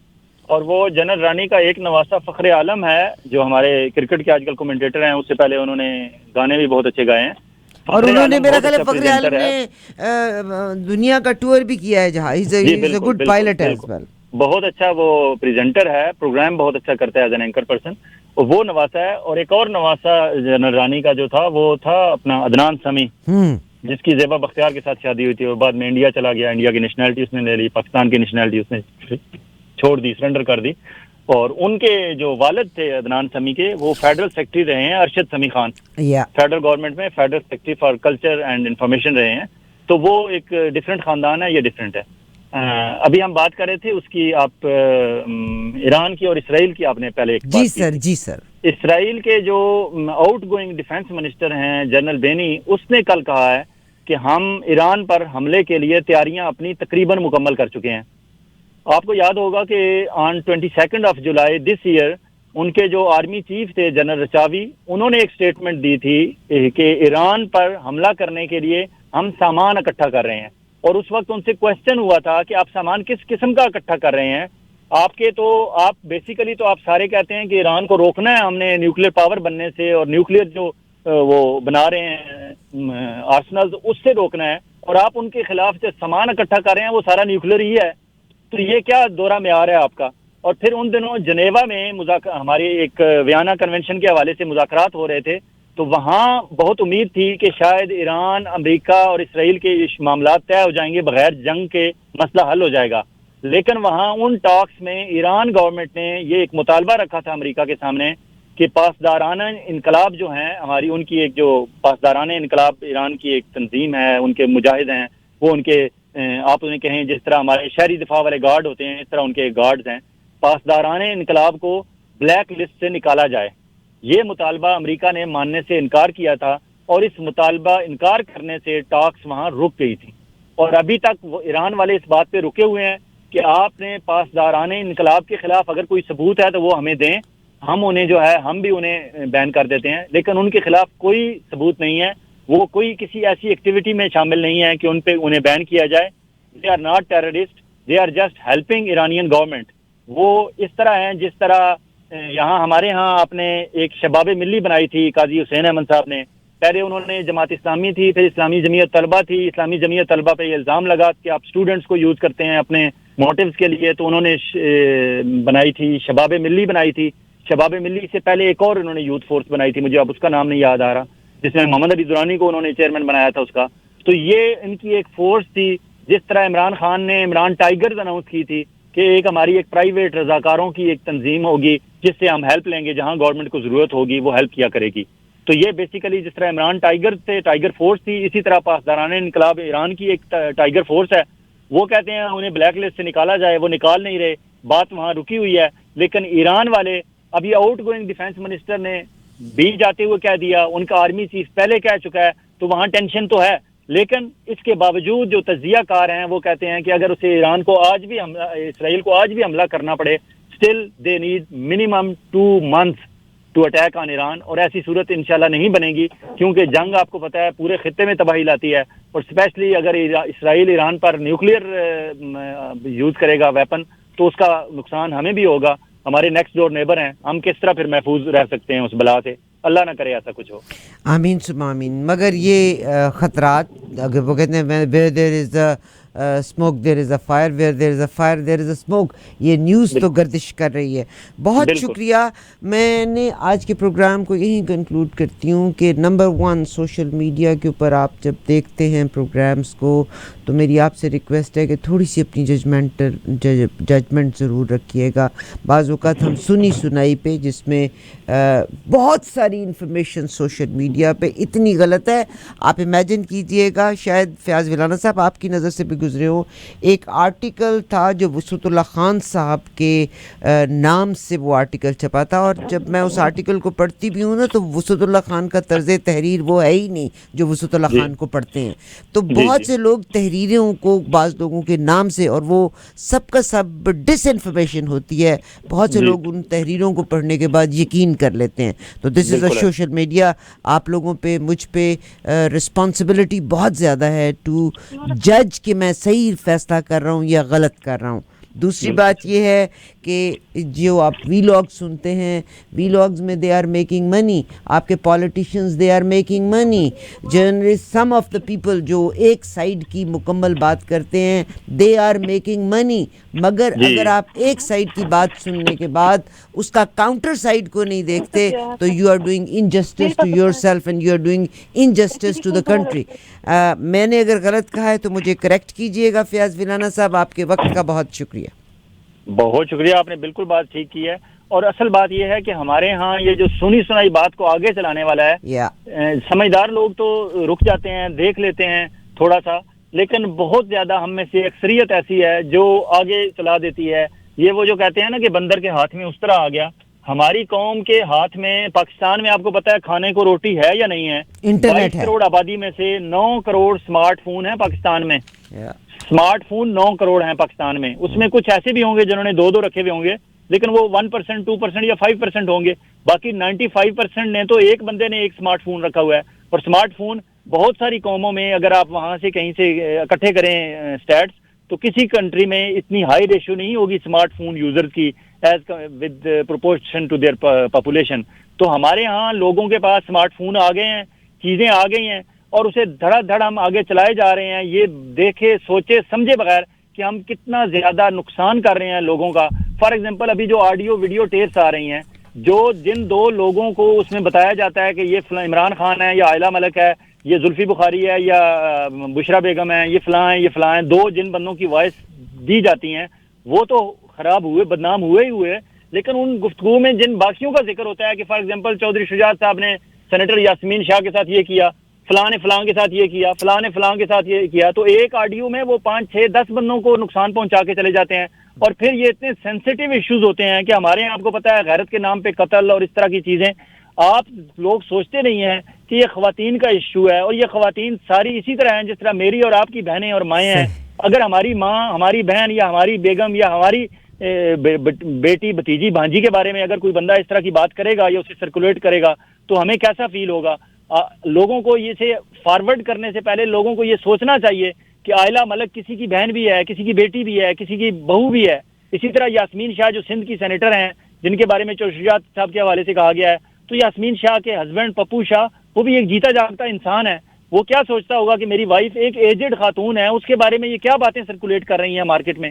اور وہ جنرل رانی کا ایک نواسہ فخر عالم ہے، جو ہمارے کرکٹ کے آج کل کومنٹیٹر ہیں، اس سے پہلے انہوں نے گانے بھی بہت اچھے گائے ہیں۔ اور انہوں نے میرا خیال ہے اچھا فخر عالم presenter ہے۔ نے دنیا کا ٹور بھی کیا ہے، Jahanzeb a good pilot as well. بہت اچھا وہ پریزنٹر ہے، پروگرام بہت اچھا کرتا ہے ایز این اینکر پرسن، وہ نواسا ہے۔ اور ایک اور نواسا جنرل رانی کا جو تھا وہ تھا اپنا عدنان سمی، جس کی زیبا بختیار کے ساتھ شادی ہوئی تھی، اور بعد میں انڈیا چلا گیا، انڈیا کی نیشنلٹی اس نے لے لی، پاکستان کی نیشنلٹی اس نے چھوڑ دی، سرنڈر کر دی۔ اور ان کے جو والد تھے عدنان سمی کے، وہ فیڈرل سیکرٹری رہے ہیں، ارشد سمی خان، فیڈرل گورنمنٹ میں federal secretary for culture and information رہے ہیں۔ تو وہ ایک ڈفرینٹ خاندان ہے، یہ ڈفرینٹ ہے۔ ابھی ہم بات کر رہے تھے اس کی، آپ ایران کی اور اسرائیل کی آپ نے پہلے ایک بات کی۔ جی سر۔ اسرائیل کے جو آؤٹ گوئنگ ڈیفنس منسٹر ہیں جنرل بینی، اس نے کل کہا ہے کہ ہم ایران پر حملے کے لیے تیاریاں اپنی تقریباً مکمل کر چکے ہیں۔ آپ کو یاد ہوگا کہ آن 22 آف جولائی دس ایئر ان کے جو آرمی چیف تھے جنرل رچاوی، انہوں نے ایک سٹیٹمنٹ دی تھی کہ ایران پر حملہ کرنے کے لیے ہم سامان اکٹھا کر رہے ہیں، اور اس وقت ان سے کویسچن ہوا تھا کہ آپ سامان کس قسم کا اکٹھا کر رہے ہیں۔ آپ بیسیکلی تو آپ سارے کہتے ہیں کہ ایران کو روکنا ہے ہم نے نیوکلیر پاور بننے سے، اور نیوکلیر جو وہ بنا رہے ہیں آرسنلز، اس سے روکنا ہے، اور آپ ان کے خلاف جو سامان اکٹھا کر رہے ہیں وہ سارا نیوکلیر ہی ہے۔ تو یہ کیا دورہ معیار ہے آپ کا؟ اور پھر ان دنوں جنیوا میں ہماری ایک ویانا کنونشن کے حوالے سے مذاکرات ہو رہے تھے، تو وہاں بہت امید تھی کہ شاید ایران، امریکہ اور اسرائیل کے معاملات طے ہو جائیں گے، بغیر جنگ کے مسئلہ حل ہو جائے گا۔ لیکن وہاں ان ٹاکس میں ایران گورنمنٹ نے یہ ایک مطالبہ رکھا تھا امریکہ کے سامنے کہ پاسدارانہ انقلاب جو ہیں ہماری، ان کی ایک جو پاسدارانہ انقلاب ایران کی ایک تنظیم ہے، ان کے مجاہد ہیں، وہ ان کے آپ انہیں کہیں جس طرح ہمارے شہری دفاع والے گارڈ ہوتے ہیں، اس طرح ان کے گارڈز ہیں، پاسدارانہ انقلاب کو بلیک لسٹ سے نکالا جائے۔ یہ مطالبہ امریکہ نے ماننے سے انکار کیا تھا، اور اس مطالبہ انکار کرنے سے ٹاکس وہاں رک گئی تھی، اور ابھی تک وہ ایران والے اس بات پہ رکے ہوئے ہیں کہ آپ نے پاسدارانہ انقلاب کے خلاف اگر کوئی ثبوت ہے تو وہ ہمیں دیں، ہم انہیں جو ہے ہم بھی انہیں بین کر دیتے ہیں، لیکن ان کے خلاف کوئی ثبوت نہیں ہے، وہ کوئی کسی ایسی ایکٹیویٹی میں شامل نہیں ہے کہ ان پہ انہیں بین کیا جائے. They are not terrorist, they are just helping Iranian government. وہ اس طرح ہیں جس طرح یہاں ہمارے ہاں آپ نے ایک شباب ملی بنائی تھی قاضی حسین احمد صاحب نے، پہلے انہوں نے جماعت اسلامی تھی، پھر اسلامی جمعیت طلبہ تھی، اسلامی جمعیت طلبہ پہ یہ الزام لگا کہ آپ اسٹوڈنٹس کو یوز کرتے ہیں اپنے موٹیوز کے لیے، تو انہوں نے بنائی تھی شباب ملی بنائی تھی. شباب ملی سے پہلے ایک اور انہوں نے یوتھ فورس بنائی تھی، مجھے اب اس کا نام نہیں یاد آ رہا، جس میں محمد علی درانی کو انہوں نے چیئرمین بنایا تھا اس کا. تو یہ ان کی ایک فورس تھی. جس طرح عمران خان نے عمران ٹائیگرز اناؤنس کی تھی کہ ہماری ایک پرائیویٹ رضاکاروں کی ایک تنظیم ہوگی جس سے ہم ہیلپ لیں گے، جہاں گورنمنٹ کو ضرورت ہوگی وہ ہیلپ کیا کرے گی. تو یہ بیسیکلی جس طرح عمران ٹائیگر تھے، ٹائیگر فورس تھی، اسی طرح پاسدارانہ انقلاب ایران کی ایک ٹائیگر فورس ہے. وہ کہتے ہیں انہیں بلیک لسٹ سے نکالا جائے، وہ نکال نہیں رہے، بات وہاں رکی ہوئی ہے. لیکن ایران والے، اب یہ آؤٹ گوئنگ ڈیفینس منسٹر نے بھی جاتے ہوئے کہہ دیا، ان کا آرمی چیف پہلے کہہ چکا ہے، تو وہاں ٹینشن تو ہے. لیکن اس کے باوجود جو تجزیہ کار ہیں وہ کہتے ہیں کہ اگر اسے ایران کو آج بھی اسرائیل کو آج بھی حملہ کرنا پڑے، still they need minimum 2 months to attack on Iran. اور ایسی صورت انشاءاللہ نہیں بنے گی، کیونکہ جنگ آپ کو پتہ ہے پورے خطے میں تباہی لاتی ہے، اور اسپیشلی اگر اسرائیل ایران پر نیوکلیئر یوز کرے گا ویپن تو اس کا نقصان ہمیں بھی ہوگا. ہمارے نیکسٹ ڈور نیبر ہیں، ہم کس طرح پھر محفوظ رہ سکتے ہیں اس بلا سے؟ اللہ نہ کرے ایسا کچھ ہو. آمین ثم آمین. مگر یہ خطرات، اگر وہ کہتے ہیں where there is a smoke there is a fire, where there is a fire there is a smoke، یہ نیوز تو گردش کر رہی ہے. بہت شکریہ. میں نے آج کے پروگرام کو یہیں کنکلوڈ کرتی ہوں کہ نمبر 1 سوشل میڈیا کے اوپر آپ جب دیکھتے ہیں پروگرامز کو تو میری آپ سے ریکویسٹ ہے کہ تھوڑی سی اپنی ججمنٹ ضرور رکھیے گا. بعض اوقات ہم سنی سنائی پہ، جس میں بہت ساری انفارمیشن سوشل میڈیا پہ اتنی غلط ہے. آپ امیجن کیجئے گا، شاید فیاض ویلانہ صاحب آپ کی نظر سے بھی گزرے ہوں، ایک آرٹیکل تھا جو وسعت اللہ خان صاحب کے نام سے وہ آرٹیکل چھپا تھا، اور جب میں اس آرٹیکل کو پڑھتی بھی ہوں نا تو وسعت اللہ خان کا طرز تحریر وہ ہے ہی نہیں جو وسعت اللہ خان کو پڑھتے ہیں. تو بہت سے لوگ تحریروں کو بعض لوگوں کے نام سے، اور وہ سب کا سب ڈس انفارمیشن ہوتی ہے، بہت سے لوگ ان تحریروں کو پڑھنے کے بعد یقین کر لیتے ہیں. تو دس از اے سوشل میڈیا. آپ لوگوں پہ، مجھ پہ رسپانسبلٹی بہت زیادہ ہے ٹو جج کہ میں صحیح فیصلہ کر رہا ہوں یا غلط کر رہا ہوں. دوسری بات یہ ہے کہ جو آپ وی لاگ سنتے ہیں، وی لاگز میں دے آر میکنگ منی. آپ کے politicians they are making money. Journalist, some of the people جو ایک سائڈ کی مکمل بات کرتے ہیں، دے آر میکنگ منی. مگر اگر آپ ایک سائڈ کی بات سننے کے بعد اس کا کاؤنٹر سائڈ کو نہیں دیکھتے تو you are doing injustice to yourself and you are doing injustice to the country. میں نے اگر غلط کہا ہے تو مجھے کریکٹ کیجیے گا. فیاض ویلانہ صاحب، آپ کے وقت کا بہت شکریہ. بہت شکریہ، آپ نے بالکل بات ٹھیک کی ہے. اور اصل بات یہ ہے کہ ہمارے ہاں یہ جو سنی سنائی بات کو آگے چلانے والا ہے، سمجھدار لوگ تو رک جاتے ہیں، دیکھ لیتے ہیں تھوڑا سا، لیکن بہت زیادہ ہم میں سے اکثریت ایسی ہے جو آگے چلا دیتی ہے. یہ وہ جو کہتے ہیں نا کہ بندر کے ہاتھ میں اس طرح آ گیا. ہماری قوم کے ہاتھ میں، پاکستان میں آپ کو پتا ہے کھانے کو روٹی ہے یا نہیں ہے؟ 22 کروڑ آبادی میں سے 9 کروڑ سمارٹ فون ہیں پاکستان میں. سمارٹ فون 9 کروڑ ہیں پاکستان میں. اس میں کچھ ایسے بھی ہوں گے جنہوں نے 2 رکھے ہوئے ہوں گے، لیکن وہ 1%، 2% یا 5% ہوں گے. باقی 95% نے تو ایک بندے نے ایک سمارٹ فون رکھا ہوا ہے. اور سمارٹ فون بہت ساری قوموں میں، اگر آپ وہاں سے کہیں سے اکٹھے کریں اسٹیٹس، تو کسی کنٹری میں اتنی ہائی ریشیو نہیں ہوگی سمارٹ فون یوزر کی as with proportion to their population. تو ہمارے ہاں لوگوں کے پاس سمارٹ فون آ گئے ہیں، چیزیں آ گئی ہیں، اور اسے دھڑا دھڑ ہم آگے چلائے جا رہے ہیں، یہ دیکھے سوچے سمجھے بغیر کہ ہم کتنا زیادہ نقصان کر رہے ہیں لوگوں کا. فار ایگزامپل، ابھی جو آڈیو ویڈیو ٹیپس آ رہی ہیں، جن 2 لوگوں کو اس میں بتایا جاتا ہے کہ یہ عمران خان ہے یا عائلہ ملک ہے، یہ زلفی بخاری ہے یا بشرا بیگم ہے، یہ فلاں ہیں یہ فلاں ہیں، 2 جن بندوں کی وائس دی جاتی ہیں، وہ تو خراب ہوئے، بدنام ہوئے ہی ہوئے. لیکن ان گفتگو میں جن باقیوں کا ذکر ہوتا ہے کہ فار ایگزامپل چودھری شجاعت صاحب نے سینیٹر یاسمین شاہ کے ساتھ یہ کیا، فلاں نے فلاں کے ساتھ یہ کیا، فلاں نے فلاں کے ساتھ یہ کیا، تو ایک آڈیو میں وہ 5، 6، 10 بندوں کو نقصان پہنچا کے چلے جاتے ہیں. اور پھر یہ اتنے سینسیٹیو ایشوز ہوتے ہیں کہ ہمارے یہاں آپ کو پتہ ہے غیرت کے نام پہ قتل اور اس طرح کی چیزیں. آپ لوگ سوچتے نہیں ہیں کہ یہ خواتین کا ایشو ہے، اور یہ خواتین ساری اسی طرح ہیں جس طرح میری اور آپ کی بہنیں اور مائیں ہیں. اگر ہماری ماں، ہماری بہن یا ہماری بیگم یا ہماری بیٹی بھتیجی بھانجی کے بارے میں اگر کوئی بندہ اس طرح کی بات کرے گا یا اسے سرکولیٹ کرے گا تو ہمیں کیسا فیل ہوگا؟ لوگوں کو یہ سے فارورڈ کرنے سے پہلے لوگوں کو یہ سوچنا چاہیے کہ عائلہ ملک کسی کی بہن بھی ہے، کسی کی بیٹی بھی ہے، کسی کی بہو بھی ہے. اسی طرح یاسمین شاہ جو سندھ کی سینیٹر ہیں جن کے بارے میں چوشیات صاحب کے حوالے سے کہا گیا ہے، تو یاسمین شاہ کے ہسبینڈ پپو شاہ وہ بھی ایک جیتا جاگتا انسان ہے. وہ کیا سوچتا ہوگا کہ میری وائف ایک ایجڈ خاتون ہے، اس کے بارے میں یہ کیا باتیں سرکولیٹ کر رہی ہیں مارکیٹ میں؟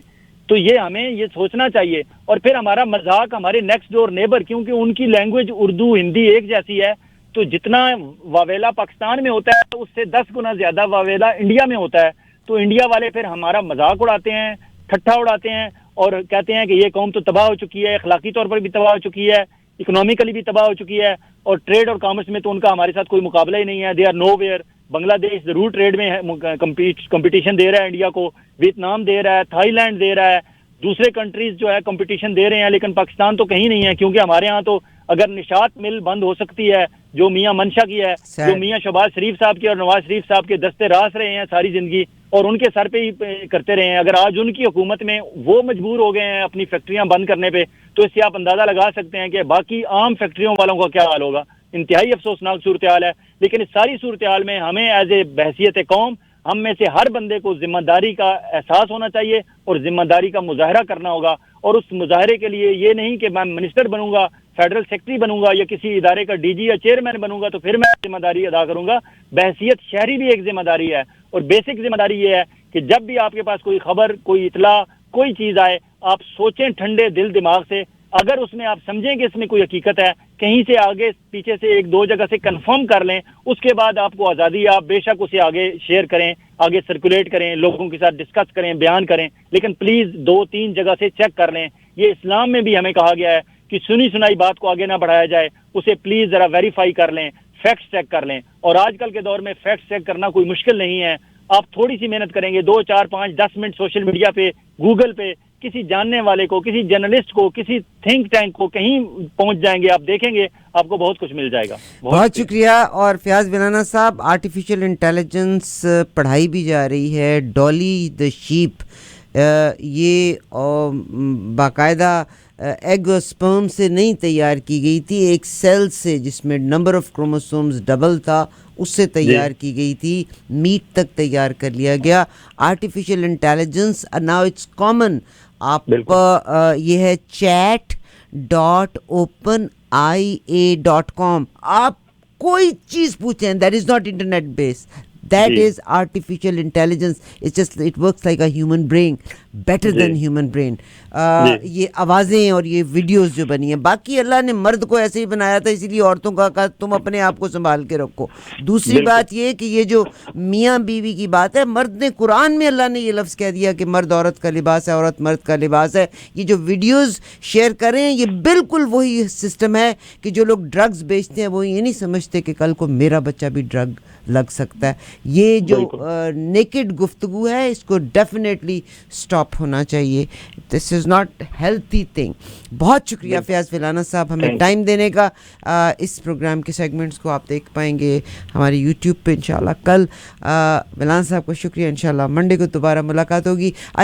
تو یہ ہمیں یہ سوچنا چاہیے. اور پھر ہمارا مذاق ہمارے نیکسٹ ڈور نیبر، کیونکہ ان کی لینگویج اردو ہندی ایک جیسی ہے، تو جتنا واویلا پاکستان میں ہوتا ہے اس سے 10 گنا زیادہ واویلا انڈیا میں ہوتا ہے. تو انڈیا والے پھر ہمارا مذاق اڑاتے ہیں، ٹھٹھا اڑاتے ہیں اور کہتے ہیں کہ یہ قوم تو تباہ ہو چکی ہے، اخلاقی طور پر بھی تباہ ہو چکی ہے، اکنامیکلی بھی تباہ ہو چکی ہے، اور ٹریڈ اور کامرس میں تو ان کا ہمارے ساتھ کوئی مقابلہ ہی نہیں ہے. They are know where. بنگلہ دیش ضرور ٹریڈ میں کمپٹیشن دے رہا ہے انڈیا کو، ویتنام دے رہا ہے، تھائی لینڈ دے رہا ہے، دوسرے کنٹریز جو ہے کمپٹیشن دے رہے ہیں، لیکن پاکستان تو کہیں نہیں ہے. کیونکہ ہمارے ہاں تو اگر نشاط مل بند ہو سکتی ہے جو میاں منشا کی ہے، جو میاں شہباز شریف صاحب کی اور نواز شریف صاحب کے دستے راس رہے ہیں ساری زندگی اور ان کے سر پہ ہی کرتے رہے ہیں، اگر آج ان کی حکومت میں وہ مجبور ہو گئے ہیں اپنی فیکٹریاں بند کرنے پہ، تو اس سے آپ اندازہ لگا سکتے ہیں کہ باقی عام فیکٹریوں والوں کا کیا حال ہوگا. انتہائی افسوسناک صورتحال ہے. لیکن اس ساری صورتحال میں ہمیں ایز اے بحیثیت قوم، ہم میں سے ہر بندے کو ذمہ داری کا احساس ہونا چاہیے اور ذمہ داری کا مظاہرہ کرنا ہوگا. اور اس مظاہرے کے لیے یہ نہیں کہ میں منسٹر بنوں گا، فیڈرل سیکرٹری بنوں گا یا کسی ادارے کا ڈی جی یا چیئرمین بنوں گا تو پھر میں ذمہ داری ادا کروں گا. بحیثیت شہری بھی ایک ذمہ داری ہے، اور بیسک ذمہ داری یہ ہے کہ جب بھی آپ کے پاس کوئی خبر، کوئی اطلاع، کوئی چیز آئے، آپ سوچیں ٹھنڈے دل دماغ سے. اگر اس میں آپ سمجھیں کہ اس میں کوئی حقیقت ہے، کہیں سے آگے پیچھے سے ایک دو جگہ سے کنفرم کر لیں، اس کے بعد آپ کو آزادی، آپ بے شک اسے آگے شیئر کریں، آگے سرکولیٹ کریں، لوگوں کے ساتھ ڈسکس کریں، بیان کریں، لیکن پلیز 2-3 جگہ سے چیک کر لیں. یہ اسلام میں بھی ہمیں کہا گیا ہے کہ سنی سنائی بات کو آگے نہ بڑھایا جائے، اسے پلیز ذرا ویریفائی کر لیں، فیکٹس چیک کر لیں. اور آج کل کے دور میں فیکٹس چیک کرنا کوئی مشکل نہیں ہے. آپ تھوڑی سی محنت کریں گے، 2 4 5 10 منٹ سوشل میڈیا پہ، گوگل پہ کسی جاننے والے کو، کسی جرنلسٹ کو، کسی تھنک ٹینک کو کہیں پہنچ جائیں گے، آپ دیکھیں گے آپ کو بہت کچھ مل جائے گا. بہت شکریہ. اور فیاض بنانا صاحب، آرٹیفیشیل انٹیلیجنس پڑھائی بھی جا رہی ہے. ڈالی دا شیپ یہ باقاعدہ ایگ اور سپرم سے نہیں تیار کی گئی تھی، ایک سیل سے جس میں نمبر آف کروموسومز ڈبل تھا اس سے تیار کی گئی تھی. میٹ تک تیار کر لیا گیا. Artificial intelligence now it's common. آپ یہ ہے chat.openIA.com. آپ کوئی چیز پوچھیں، that is not internet base, that is artificial intelligence. It's just, it works like a human brain, better than human brain. یہ آوازیں اور یہ ویڈیوز جو بنی ہیں، باقی اللہ نے مرد کو ایسے ہی بنایا تھا، اسی لیے عورتوں کا کہا تم اپنے آپ کو سنبھال کے رکھو. دوسری بات یہ کہ یہ جو میاں بیوی کی بات ہے، مرد نے قرآن میں اللہ نے یہ لفظ کہہ دیا کہ مرد عورت کا لباس ہے، عورت مرد کا لباس ہے. یہ جو ویڈیوز شیئر کریں یہ بالکل وہی سسٹم ہے کہ جو لوگ ڈرگز بیچتے ہیں وہ یہ نہیں سمجھتے کہ کل کو میرا بچہ بھی ڈرگ لگ سکتا ہے. یہ جو نیکڈ گفتگو ہے اس کو ڈیفینیٹلی اسٹاپ ہونا چاہیے. دس از ناٹ ہیلتھی تھنگ. بہت شکریہ فیاض ویلانہ صاحب ہمیں ٹائم دینے کا. اس پروگرام کے سیگمنٹس کو آپ دیکھ پائیں گے ہمارے یوٹیوب پہ انشاءاللہ کل. ویلانہ صاحب کو شکریہ. انشاءاللہ منڈے کو دوبارہ ملاقات ہوگی.